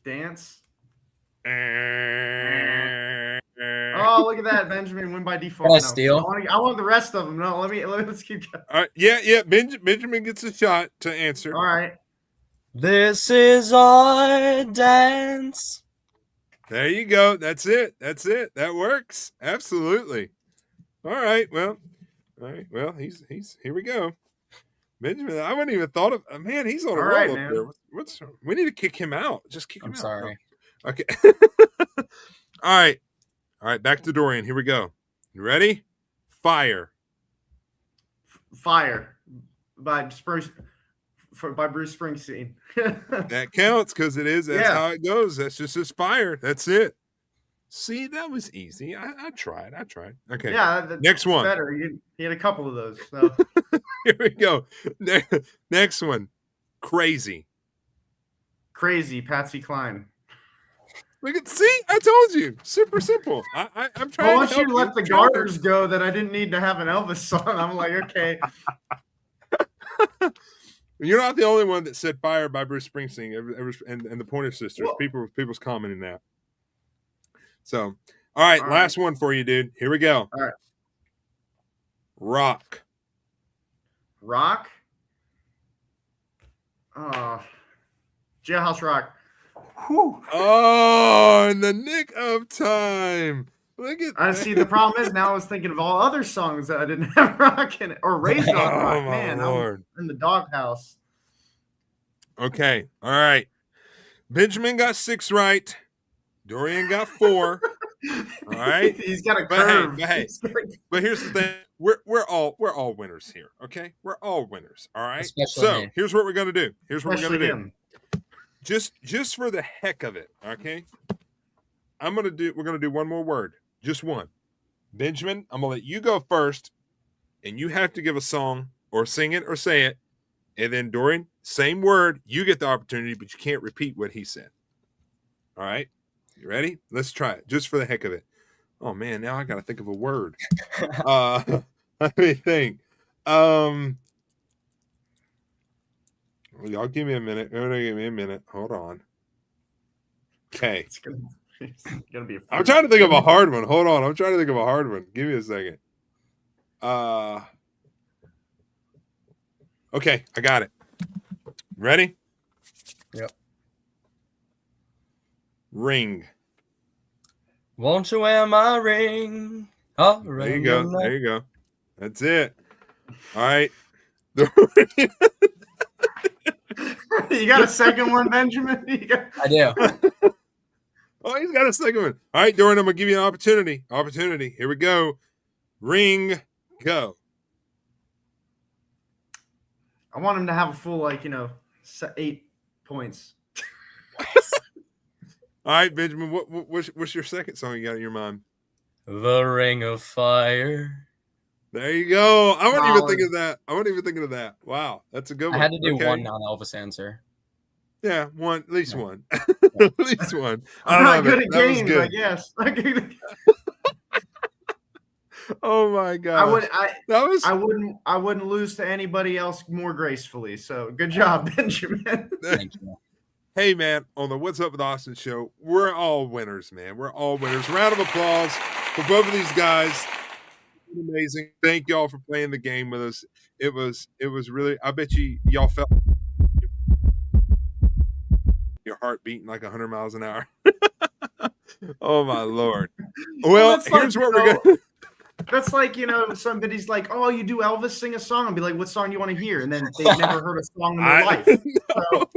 Dance. Oh, Oh, look at that. Benjamin win by default. Can I steal? I want the rest of them. No, let's keep going. All right. Yeah. Benjamin gets a shot to answer. All right. This is our dance. There you go. That's it. That works. Absolutely. All right. Well, he's here we go. Benjamin, I wouldn't even thought of, man, he's on a All roll right, up man. there. We need to kick him out. Just kick him I'm out. sorry. Okay. All right. Back to Dorian. Here we go. You ready? Fire. Fire by Bruce Springsteen. That counts because it is. That's how it goes. That's just his fire. That's it. See, that was easy. I tried. Okay. Yeah. Next one. Better. He had a couple of those. So. Here we go. Next one. Crazy. Crazy. Patsy Cline. See, I told you. Super simple. I'm trying. Well, once to help you let the garters go, that I didn't need to have an Elvis song. I'm like, okay. You're not the only one that said "Fire" by Bruce Springsteen and the Pointer Sisters. Well, People's commenting that. So, all right, last one for you, dude. Here we go. All right. Rock. Rock. Jailhouse Rock. Whew. Oh, in the nick of time. Look at I that. see. The problem is now I was thinking of all other songs that I didn't have rock in it, or Raised on Rock. Oh, my Man, Lord. I'm in the doghouse. Okay. All right. Benjamin got 6 right. Dorian got 4. All right. He's got a But curve. hey, but here's the thing. We're all winners here. Okay. We're all winners. All right. Especially So me. here's what we're gonna do. Especially him. Just for the heck of it. Okay. We're gonna do one more word. Just one. Benjamin, I'm gonna let you go first, and you have to give a song or sing it or say it. And then Dorian, same word, you get the opportunity, but you can't repeat what he said. All right. You ready? Let's try it just for the heck of it. Oh man, now I gotta think of a word. Let me think. Y'all give me a minute. Give me a minute. Hold on. Okay. It's gonna be. I'm trying to think of a hard one. Hold on. I'm trying to think of a hard one. Give me a second. Okay, I got it. Ready? Yep. Ring. Won't you wear my ring? Oh, There you go. There you go. That's it. All right. You got a second one, Benjamin? I do. Oh, he's got a second one. All right, Dorian, I'm going to give you an opportunity. Here we go. Ring, go. I want him to have a full, 8 points. All right, Benjamin, what's your second song you got in your mind? The Ring of Fire. There you go. I wasn't even Solid. thinking of that. Wow, that's a good one. I had to do Okay. one non-Elvis answer. Yeah, one, at least Yeah. one. At least one. I'm not good at That was games, good. I guess. Oh my god. I wouldn't lose to anybody else more gracefully. So good job, Benjamin. Thank you. Hey man, on the What's Up with Austin show, we're all winners, man. We're all winners. Round of applause for both of these guys. Amazing. Thank y'all for playing the game with us. It was really, I bet y'all felt your heart beating like 100 miles an hour. Oh my Lord. Well, here's what we're going to. That's like, somebody's like, oh, you do Elvis, sing a song. I'll be like, what song do you want to hear? And then they've never heard a song in their life. So.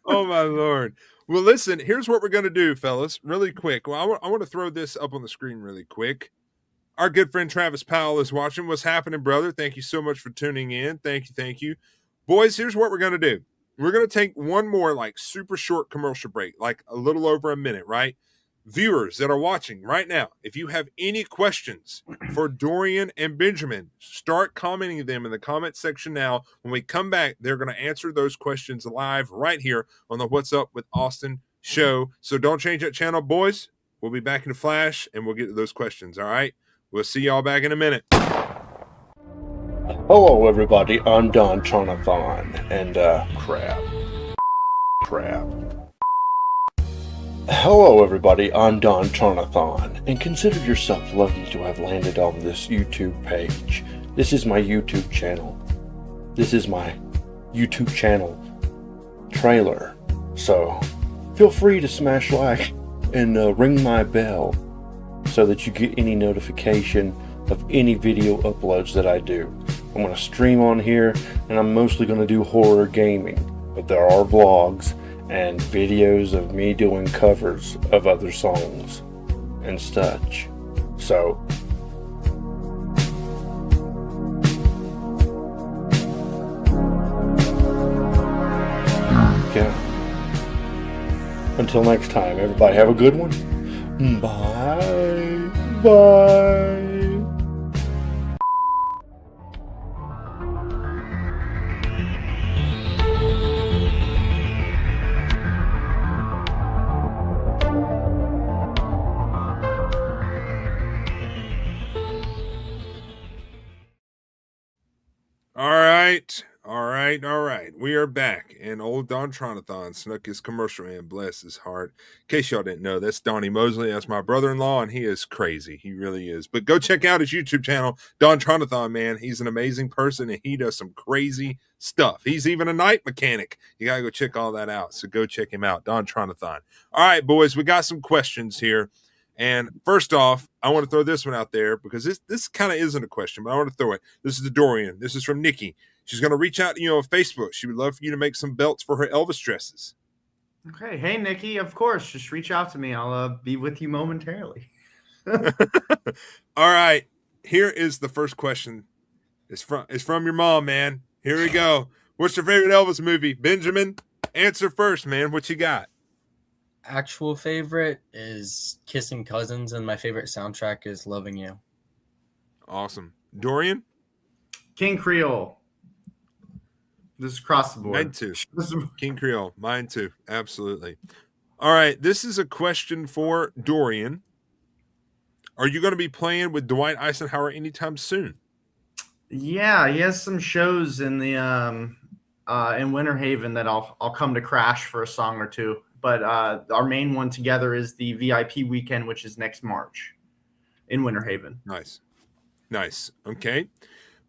Oh my Lord. Well, listen, here's what we're going to do, fellas, really quick. Well, I want to throw this up on the screen really quick. Our good friend Travis Powell is watching. What's happening, brother? Thank you so much for tuning in. Thank you. Boys, here's what we're going to do. We're going to take one more super short commercial break, like a little over a minute, right? Viewers that are watching right now, if you have any questions for Dorian and Benjamin, start commenting them in the comment section now. When we come back, they're going to answer those questions live right here on the What's Up with Austin show. So don't change that channel, boys. We'll be back in a flash, and we'll get to those questions, all right? We'll see y'all back in a minute. Hello, everybody. I'm Don Jonathan, and crap. Hello, everybody. I'm Don Jonathan, and consider yourself lucky to have landed on this YouTube page. This is my YouTube channel. This is my YouTube channel trailer. So, feel free to smash like and ring my bell so that you get any notification of any video uploads that I do. I'm going to stream on here, and I'm mostly going to do horror gaming, but there are vlogs and videos of me doing covers of other songs and such. So, yeah. Until next time, everybody have a good one. Bye. Bye. All right. We are back, and old Don Tronathon snuck his commercial in, bless his heart. In case y'all didn't know, that's Donnie Mosley. That's my brother-in-law, and he is crazy. He really is. But go check out his YouTube channel, Don Tronathon, man. He's an amazing person, and he does some crazy stuff. He's even a night mechanic. You got to go check all that out, so go check him out, Don Tronathon. All right, boys, we got some questions here. And first off, I want to throw this one out there because this kind of isn't a question, but I want to throw it. This is to Dorian. This is from Nikki. She's going to reach out to you on Facebook. She would love for you to make some belts for her Elvis dresses. Okay. Hey, Nikki, of course. Just reach out to me. I'll be with you momentarily. All right. Here is the first question. It's from your mom, man. Here we go. What's your favorite Elvis movie? Benjamin, answer first, man. What you got? Actual favorite is Kissing Cousins, and my favorite soundtrack is Loving You. Awesome. Dorian? King Creole. This is across the board. Mine too. King Creole. Mine too. Absolutely. All right. This is a question for Dorian. Are you going to be playing with Dwight Eisenhower anytime soon? Yeah, he has some shows in the in Winter Haven that I'll come to crash for a song or two. But our main one together is the VIP weekend, which is next March in Winter Haven. Nice. Okay.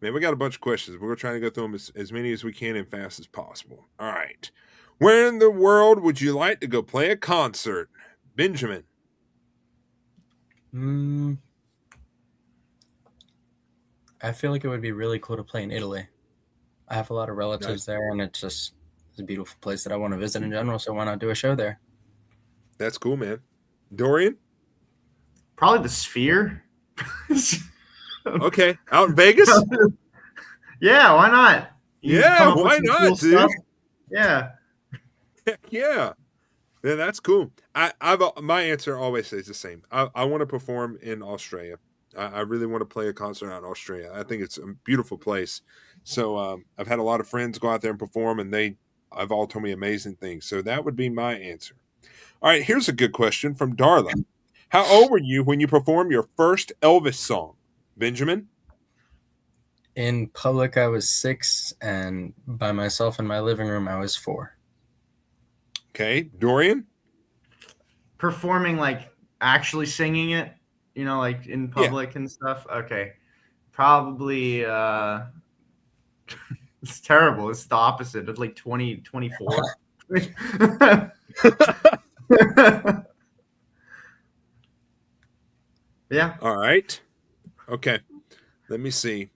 Man, we got a bunch of questions. We're going to try to go through them as many as we can and fast as possible. All right. Where in the world would you like to go play a concert? Benjamin. I feel like it would be really cool to play in Italy. I have a lot of relatives there, and it's a beautiful place that I want to visit in general, so why not do a show there? That's cool, man. Dorian? Probably the Sphere. Okay. Out in Vegas? Yeah, why not? You Yeah, come up with why some not, cool dude? stuff. Yeah. Yeah. Yeah, that's cool. My answer always stays the same. I want to perform in Australia. I really want to play a concert out in Australia. I think it's a beautiful place. So I've had a lot of friends go out there and perform, and I've all told me amazing things. So that would be my answer. All right, here's a good question from Darla. How old were you when you performed your first Elvis song? Benjamin? In public, I was 6, and by myself in my living room, I was 4. Okay. Dorian? Performing, like actually singing it, like in Yeah. public and stuff. Okay. Probably it's terrible. It's the opposite. It's like 2024. Yeah. All right. Okay. Let me see.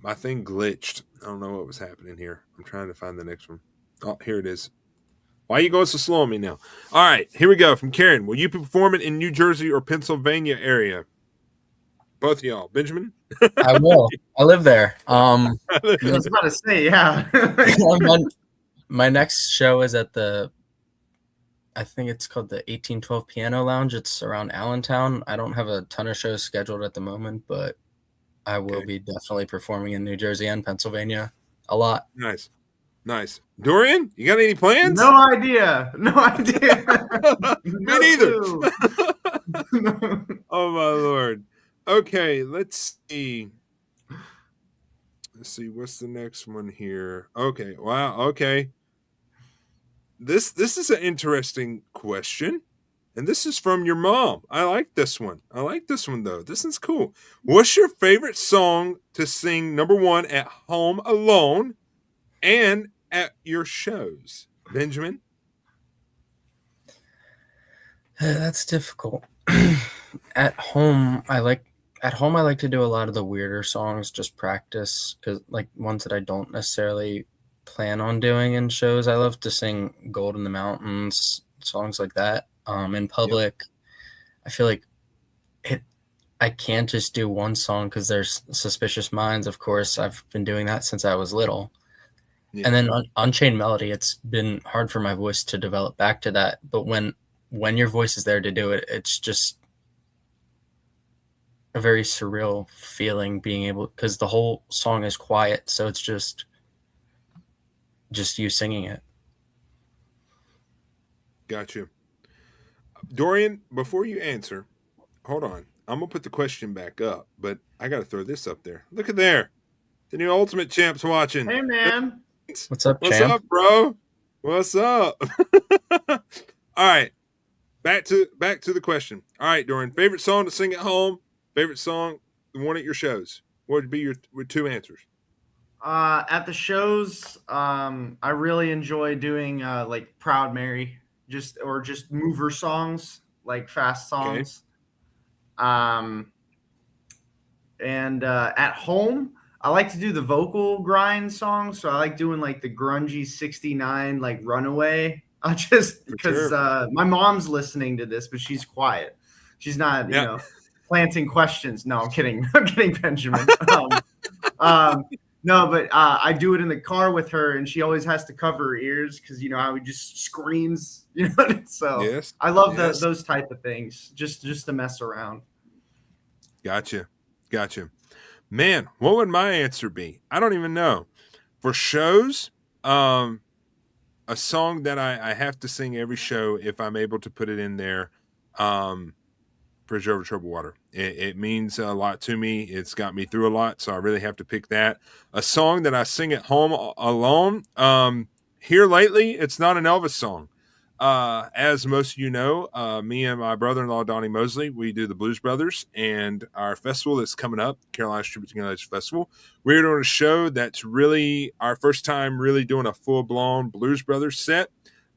My thing glitched. I don't know what was happening here. I'm trying to find the next one. Oh, here it is. Why are you going so slow on me now? All right, here we go. From Karen. Will you be performing in New Jersey or Pennsylvania area? Both of y'all. Benjamin? I will. I live there. I was about to say, yeah. My next show is at I think it's called the 1812 Piano Lounge. It's around Allentown. I don't have a ton of shows scheduled at the moment, but I will be definitely performing in New Jersey and Pennsylvania a lot. Nice. Nice. Dorian, you got any plans? No idea. No idea. Me neither. Oh, my Lord. Okay, let's see. Let's see. What's the next one here? Okay. Wow. Okay. This is an interesting question. And this is from your mom. I like this one. I like this one, though. This is cool. What's your favorite song to sing, number one, at home alone and at your shows? Benjamin? That's difficult. At home, I like to do a lot of the weirder songs, just practice, because like ones that I don't necessarily plan on doing in shows. I love to sing Gold in the Mountains, songs like that. In public, I feel like I can't just do one song because there's Suspicious Minds, of course. I've been doing that since I was little. Yeah. And then Unchained Melody, it's been hard for my voice to develop back to that. But when your voice is there to do it, it's just a very surreal feeling being able, because the whole song is quiet. So it's just you singing it. Gotcha. Dorian, before you answer, hold on. I'm going to put the question back up, but I got to throw this up there. Look at there. The new Ultimate Champ's watching. Hey, man. What's up, What's champ? up, bro? What's up? All right. Back to the question. All right, Dorian. Favorite song to sing at home? Favorite song, the one at your shows? What would be your two answers? At the shows, I really enjoy doing like Proud Mary, just mover songs, like fast songs. Okay. And at home, I like to do the vocal grind songs. So I like doing like the grungy 69, like Runaway. I just because my mom's listening to this, but she's quiet. She's not, planting questions. No, I'm kidding. I'm kidding, Benjamin. No, but I do it in the car with her, and she always has to cover her ears because how he just screams. So yes, I love those type of things, just to mess around. Gotcha. Man, what would my answer be? I don't even know. For shows, a song that I have to sing every show if I'm able to put it in there, Bridge Over Troubled Water. It means a lot to me. It's got me through a lot, so I really have to pick that. A song that I sing at home alone, here lately, it's not an Elvis song. As most of you know, me and my brother-in-law, Donnie Mosley, we do the Blues Brothers, and our festival that's coming up, Carolina Tribute to Legends Festival. We're doing a show that's really our first time really doing a full-blown Blues Brothers set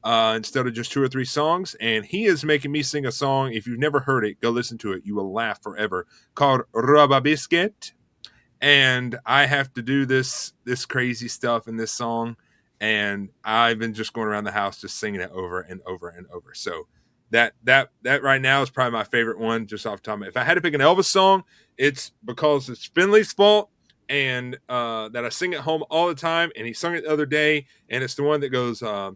instead of just 2 or 3 songs, and he is making me sing a song. If you've never heard it, go listen to it. You will laugh forever. Called Rubber Biscuit, and I have to do this crazy stuff in this song. And I've been just going around the house just singing it over and over and over. So that right now is probably my favorite one, just off the top of my head. If I had to pick an Elvis song, it's because it's Finley's fault, and that I sing at home all the time, and he sung it the other day, and it's the one that goes, the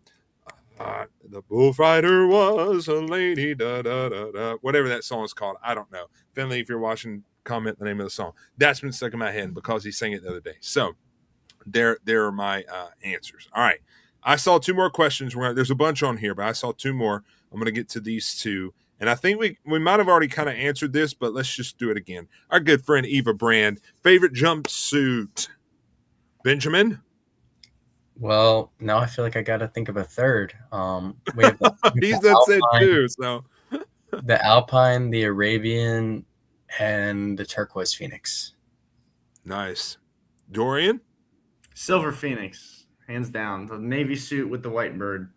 bullfighter was a lady, da da da da, whatever that song is called. I don't know. Finley, if you're watching, comment the name of the song. That's been stuck in my head because he sang it the other day. So there are my answers. All right. I saw two more questions. There's a bunch on here, but I saw two more. I'm going to get to these two. And I think we might have already kind of answered this, but let's just do it again. Our good friend Eva Brand, favorite jumpsuit? Benjamin? Well, now I feel like I got to think of a third. We have He's that said too. So the Alpine, the Arabian, and the Turquoise Phoenix. Nice. Dorian? Silver Phoenix, hands down. The navy suit with the white bird.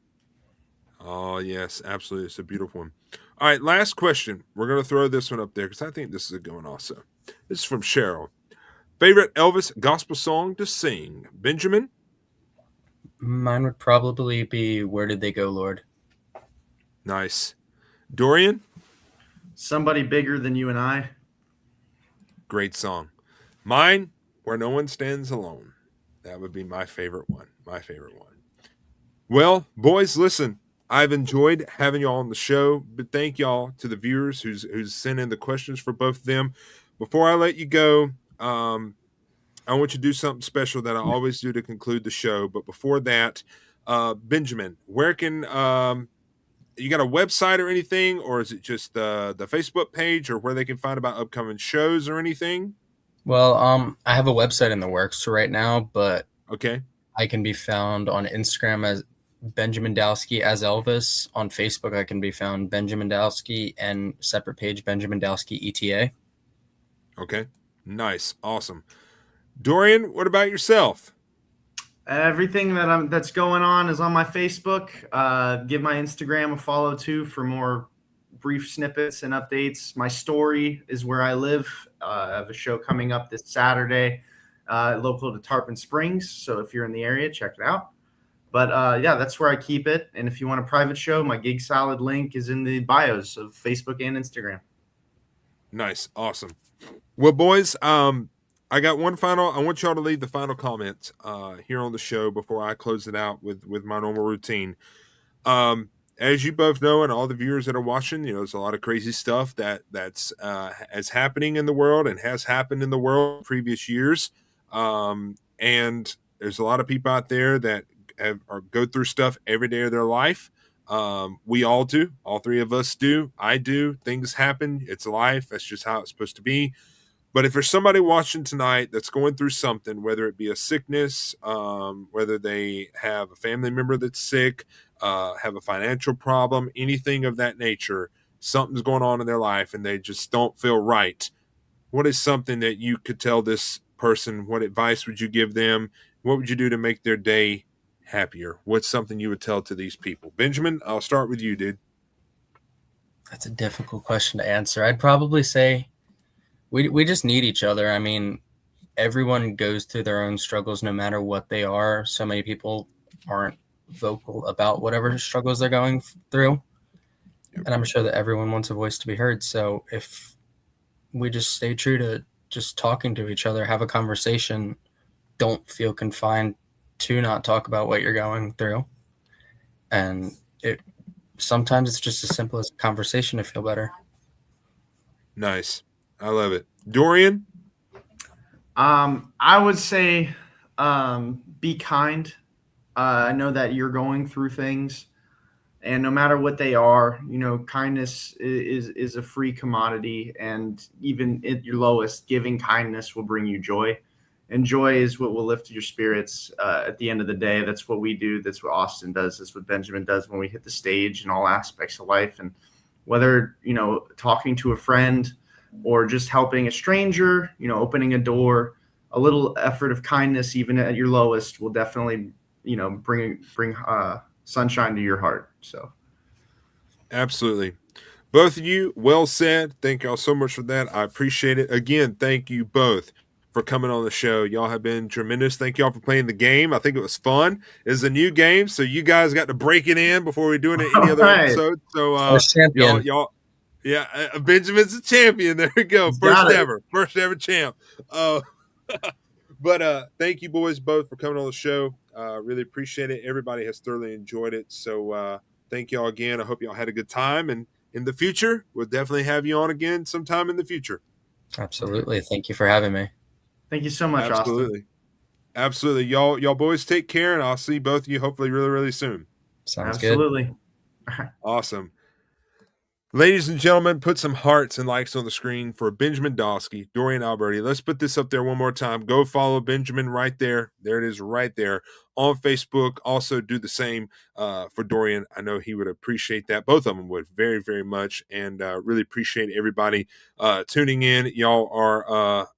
Oh, yes, absolutely. It's a beautiful one. All right, last question. We're going to throw this one up there because I think this is a good one also. This is from Cheryl. Favorite Elvis gospel song to sing? Benjamin? Mine would probably be Where Did They Go, Lord? Nice. Dorian? Somebody Bigger Than You and I. Great song. Mine, Where No One Stands Alone. That would be my favorite one. My favorite one. Well, boys, listen. I've enjoyed having y'all on the show, but thank y'all to the viewers who's sent in the questions for both of them. Before I let you go, I want you to do something special that I always do to conclude the show. But before that, Benjamin, where can you got a website or anything, or is it just the Facebook page, or where they can find about upcoming shows or anything? Well, I have a website in the works right now, but okay, I can be found on Instagram as Benjamin Dalske as Elvis. On Facebook, I can be found Benjamin Dalske, and separate page Benjamin Dalske ETA. Okay, nice, awesome. Dorian, what about yourself? Everything that's going on is on my Facebook. Give my Instagram a follow too for more brief snippets and updates. My story is where I live. I have a show coming up this Saturday, local to Tarpon Springs. So if you're in the area, check it out. But yeah, that's where I keep it. And if you want a private show, my Gig Salad link is in the bios of Facebook and Instagram. Nice. Awesome. Well, boys, I got one final. I want y'all to leave the final comments here on the show before I close it out with my normal routine. As you both know, and all the viewers that are watching, there's a lot of crazy stuff that's happening in the world and has happened in the world in previous years. And there's a lot of people out there that go through stuff every day of their life. We all do. All three of us do. I do. Things happen. It's life. That's just how it's supposed to be. But if there's somebody watching tonight that's going through something, whether it be a sickness, whether they have a family member that's sick, have a financial problem, anything of that nature, something's going on in their life and they just don't feel right, what is something that you could tell this person? What advice would you give them? What would you do to make their day happier? What's something you would tell to these people? Benjamin, I'll start with you, dude. That's a difficult question to answer. I'd probably say we just need each other. I mean, everyone goes through their own struggles no matter what they are. So many people aren't vocal about whatever struggles they're going through. And I'm sure that everyone wants a voice to be heard. So if we just stay true to just talking to each other, have a conversation, don't feel confined to not talk about what you're going through. And sometimes it's just as simple as a conversation to feel better. Nice. I love it. Dorian? I would say be kind. I know that you're going through things, and no matter what they are, kindness is a free commodity, and even at your lowest, giving kindness will bring you joy. And joy is what will lift your spirits at the end of the day. That's what we do. That's what Austin does. That's what Benjamin does when we hit the stage in all aspects of life. And whether, talking to a friend or just helping a stranger, opening a door, a little effort of kindness, even at your lowest, will definitely, bring sunshine to your heart. So. Absolutely. Both of you, well said. Thank y'all so much for that. I appreciate it. Again, thank you both for for coming on the show. Y'all have been tremendous. Thank y'all for playing the game. I think it was fun. It's a new game, so you guys got to break it in before we're doing any other episode. So y'all, Benjamin's a champion. There we go. First ever champ. But thank you boys both for coming on the show. Really appreciate it. Everybody has thoroughly enjoyed it. So thank y'all again. I hope y'all had a good time, and in the future, we'll definitely have you on again sometime in the future. Absolutely. Thank you for having me. Thank you so much, Austin. Absolutely. Y'all boys take care, and I'll see both of you hopefully really, really soon. Sounds Absolutely. good. Awesome. Ladies and gentlemen, put some hearts and likes on the screen for Benjamin Dalske, Dorian Alberti. Let's put this up there one more time. Go follow Benjamin right there. There it is right there on Facebook. Also do the same for Dorian. I know he would appreciate that. Both of them would very, very much, and really appreciate everybody tuning in. Y'all are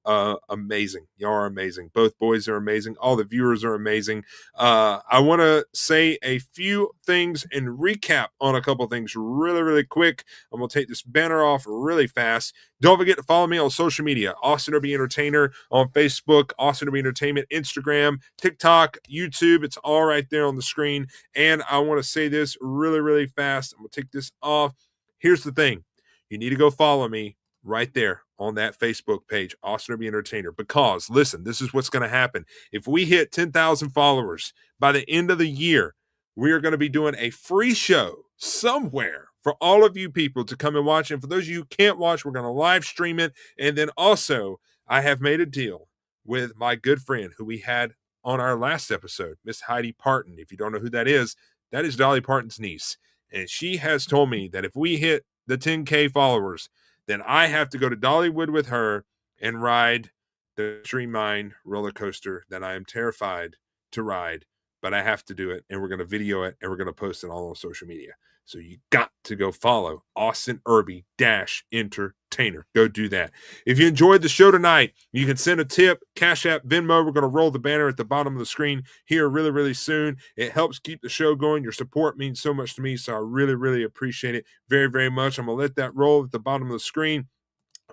amazing. Y'all are amazing. Both boys are amazing. All the viewers are amazing. I want to say a few things and recap on a couple things really, really quick. I'm going to take this banner off really fast. Don't forget to follow me on social media, Austin Irby Entertainer on Facebook, Austin Irby Entertainment, Instagram, TikTok, YouTube. It's all right there on the screen. And I want to say this really, really fast. I'm going to take this off. Here's the thing. You need to go follow me right there on that Facebook page, Austin Irby Entertainer, because listen, this is what's going to happen. If we hit 10,000 followers by the end of the year, we are going to be doing a free show somewhere for all of you people to come and watch. And for those of you who can't watch, we're going to live stream it. And then also, I have made a deal with my good friend who we had on our last episode, Miss Heidi Parton. If you don't know who that is Dolly Parton's niece. And she has told me that if we hit the 10K followers, then I have to go to Dollywood with her and ride the Extreme Mind roller coaster that I am terrified to ride. But I have to do it, and we're going to video it, and we're going to post it all on social media. So you got to go follow Austin Irby Entertainer. Go do that. If you enjoyed the show tonight, you can send a tip, Cash App, Venmo. We're going to roll the banner at the bottom of the screen here really, really soon. It helps keep the show going. Your support means so much to me, so I really, really appreciate it very, very much. I'm going to let that roll at the bottom of the screen.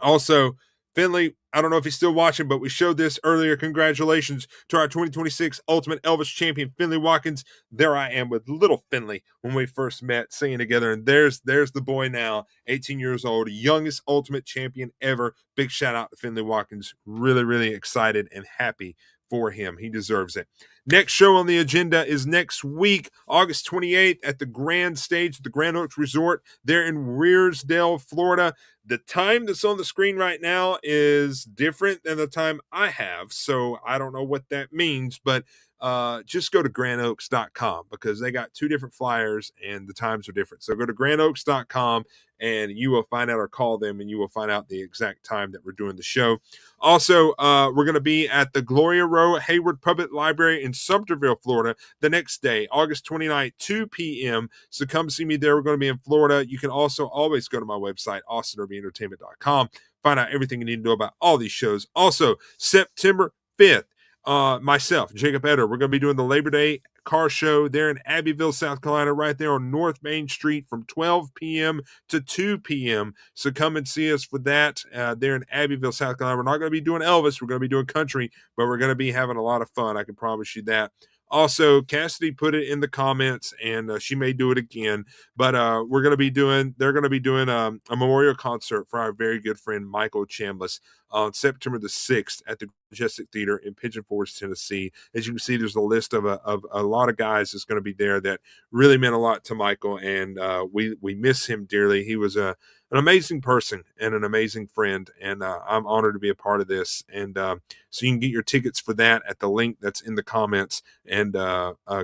Also, Finley, I don't know if he's still watching, but we showed this earlier. Congratulations to our 2026 Ultimate Elvis Champion, Finley Watkins. There I am with little Finley when we first met, singing together. And there's the boy now, 18 years old, youngest Ultimate Champion ever. Big shout out to Finley Watkins. Really, really excited and happy for him. He deserves it. Next show on the agenda is next week, August 28th at the Grand Stage at the Grand Oaks Resort there in Wearsdale, Florida. The time that's on the screen right now is different than the time I have, so I don't know what that means, but just go to grandoaks.com because they got two different flyers and the times are different. So go to grandoaks.com and you will find out, or call them and you will find out the exact time that we're doing the show. Also, we're going to be at the Gloria Row Hayward Public Library in Sumterville, Florida, the next day, August 29th, 2 p.m. So come see me there. We're going to be in Florida. You can also always go to my website, austinirvyentertainment.com. Find out everything you need to know about all these shows. Also, September 5th, myself, Jacob Eder, we're going to be doing the Labor Day car show there in Abbeville, South Carolina, right there on North Main Street from 12 p.m. to 2 p.m. So come and see us for that there in Abbeville, South Carolina. We're not going to be doing Elvis. We're going to be doing country, but we're going to be having a lot of fun. I can promise you that. Also, Cassidy put it in the comments, and she may do it again. But they're going to be doing a memorial concert for our very good friend Michael Chambliss on September the 6th at the Majestic Theater in Pigeon Forge, Tennessee. As you can see, there's a list of a lot of guys that's going to be there that really meant a lot to Michael, and we miss him dearly. He was an amazing person and an amazing friend, and I'm honored to be a part of this. And so you can get your tickets for that at the link that's in the comments, and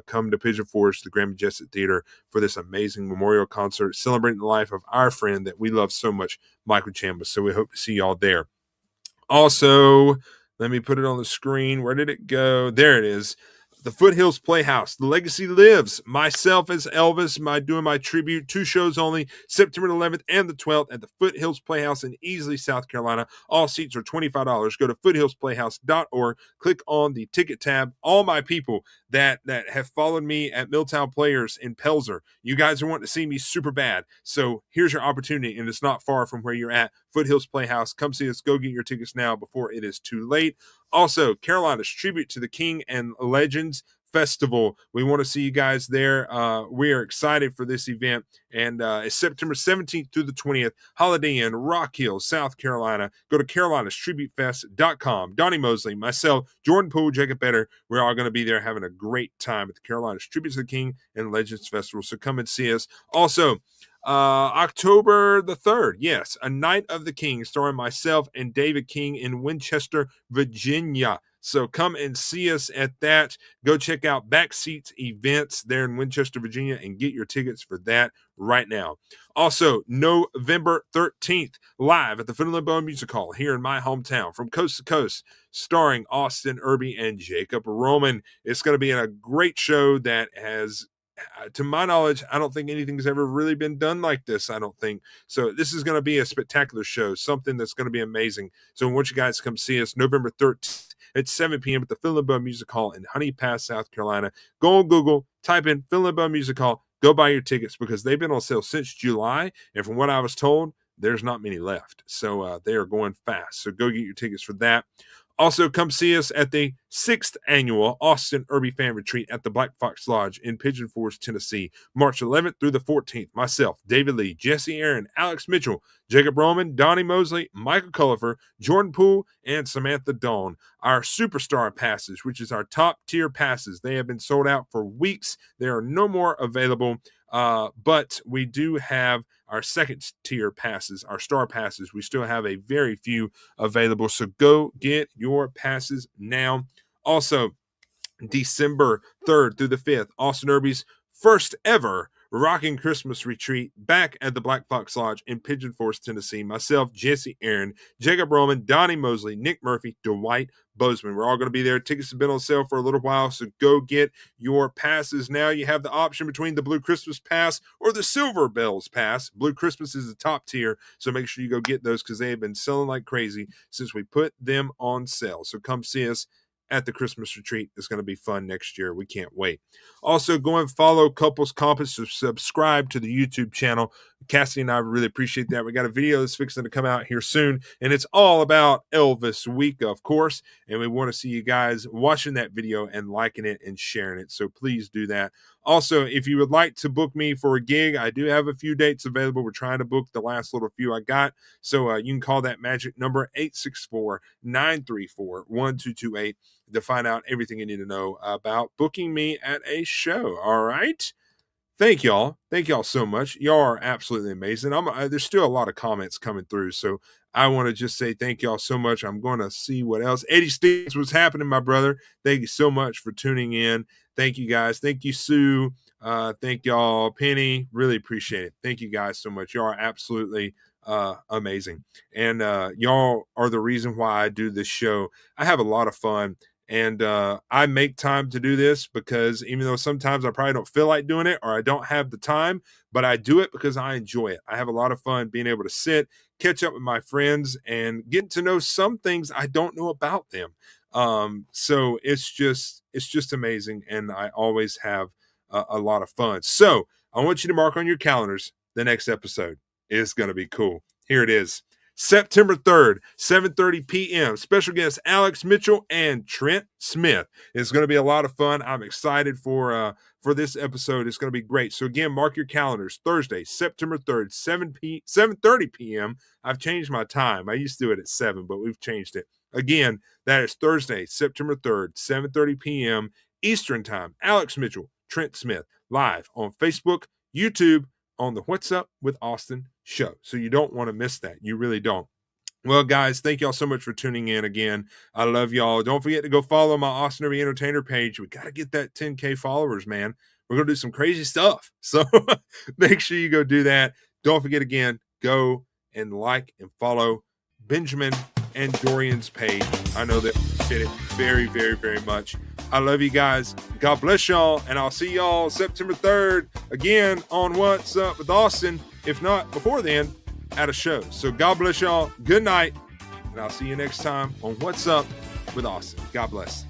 come to Pigeon Forge, the Grand Majestic Theater, for this amazing memorial concert celebrating the life of our friend that we love so much, Michael Chambliss. So we hope to see y'all there. Also, let me put it on the screen. Where did it go? There it is. The Foothills Playhouse. The legacy lives. Myself as Elvis, doing my tribute. 2 shows only, September 11th and the 12th at the Foothills Playhouse in Easley, South Carolina. All seats are $25. Go to foothillsplayhouse.org. Click on the ticket tab. All my people that have followed me at Milltown Players in Pelzer, you guys are wanting to see me super bad. So here's your opportunity, and it's not far from where you're at. Foothills Playhouse. Come see us. Go get your tickets now before it is too late. Also, Carolina's Tribute to the King and Legends Festival. We want to see you guys there. We are excited for this event, and it's September 17th through the 20th. Holiday Inn, Rock Hill, South Carolina. Go to carolinastributefest.com. Donnie Mosley, myself, Jordan Poole, Jacob Better, we're all going to be there having a great time at the Carolina's Tribute to the King and Legends Festival, so come and see us. Also, October the 3rd, yes, A Night of the King, starring myself and David King in Winchester, Virginia. So come and see us at that. Go check out Backseats Events there in Winchester, Virginia, and get your tickets for that right now. Also, November 13th, live at the Finland Bone Music Hall here in my hometown, from coast to coast, starring Austin Irby and Jacob Roman. It's going to be a great show that has, to my knowledge, I don't think anything's ever really been done like this, I don't think. So this is going to be a spectacular show, something that's going to be amazing. So I want you guys to come see us November 13th at 7 p.m. at the Finland Bone Music Hall in Honey Pass, South Carolina. Go on Google, type in Finland Bone Music Hall, go buy your tickets because they've been on sale since July. And from what I was told, there's not many left. So they are going fast. So go get your tickets for that. Also, come see us at the 6th annual Austin Irby Fan Retreat at the Black Fox Lodge in Pigeon Forge, Tennessee, March 11th through the 14th. Myself, David Lee, Jesse Aaron, Alex Mitchell, Jacob Roman, Donnie Mosley, Michael Cullifer, Jordan Poole, and Samantha Dawn. Our Superstar Passes, which is our top tier passes, they have been sold out for weeks. There are no more available. But we do have our second tier passes, our star passes. We still have a very few available. So go get your passes now. Also, December 3rd through the 5th, Austin Irby's first ever Rocking Christmas Retreat back at the Black Fox Lodge in Pigeon Forge, Tennessee. Myself, Jesse Aaron, Jacob Roman, Donnie Mosley, Nick Murphy, Dwight Bozeman. We're all going to be there. Tickets have been on sale for a little while, so go get your passes now. You have the option between the Blue Christmas Pass or the Silver Bells Pass. Blue Christmas is the top tier, so make sure you go get those because they have been selling like crazy since we put them on sale. So come see us at the Christmas retreat. It's going to be fun next year. We can't wait. Also, go and follow Couples Compass, subscribe to the YouTube channel. Cassidy and I really appreciate that. We got a video that's fixing to come out here soon, and it's all about Elvis Week, of course, and we want to see you guys watching that video and liking it and sharing it, so please do that. Also, if you would like to book me for a gig, I do have a few dates available. We're trying to book the last little few I got, so you can call that magic number 864-934-1228 to find out everything you need to know about booking me at a show. All right. Thank y'all. Thank y'all so much. Y'all are absolutely amazing. There's still a lot of comments coming through, so I want to just say thank y'all so much. I'm going to see what else. Eddie Stevens, what's happening, my brother? Thank you so much for tuning in. Thank you, guys. Thank you, Sue. Thank y'all, Penny. Really appreciate it. Thank you, guys, so much. Y'all are absolutely amazing, and y'all are the reason why I do this show. I have a lot of fun. And I make time to do this because even though sometimes I probably don't feel like doing it or I don't have the time, but I do it because I enjoy it. I have a lot of fun being able to sit, catch up with my friends, and get to know some things I don't know about them. So it's just amazing, and I always have a lot of fun. So I want you to mark on your calendars the next episode. It's going to be cool. Here it is. September 3rd, 7:30 p.m. Special guests Alex Mitchell and Trent Smith. It's going to be a lot of fun. I'm excited for this episode. It's going to be great. So again, mark your calendars. Thursday, September 3rd, 7:30 p.m. I've changed my time. I used to do it at 7, but we've changed it. Again, that is Thursday, September 3rd, 7:30 p.m. Eastern Time. Alex Mitchell, Trent Smith, live on Facebook, YouTube, on the What's Up with Austin show. So you don't want to miss that. You really don't. Well, guys, thank y'all so much for tuning in again. I love y'all. Don't forget to go follow my Austin Irby Entertainer page. We got to get that 10K followers, man. We're going to do some crazy stuff. So make sure you go do that. Don't forget, again, go and like and follow Benjamin and Dorian's page. I know that we did it very, very, very much. I love you guys. God bless y'all. And I'll see y'all September 3rd again on What's Up with Austin. If not before then, at a show. So God bless y'all. Good night. And I'll see you next time on What's Up with Austin. God bless.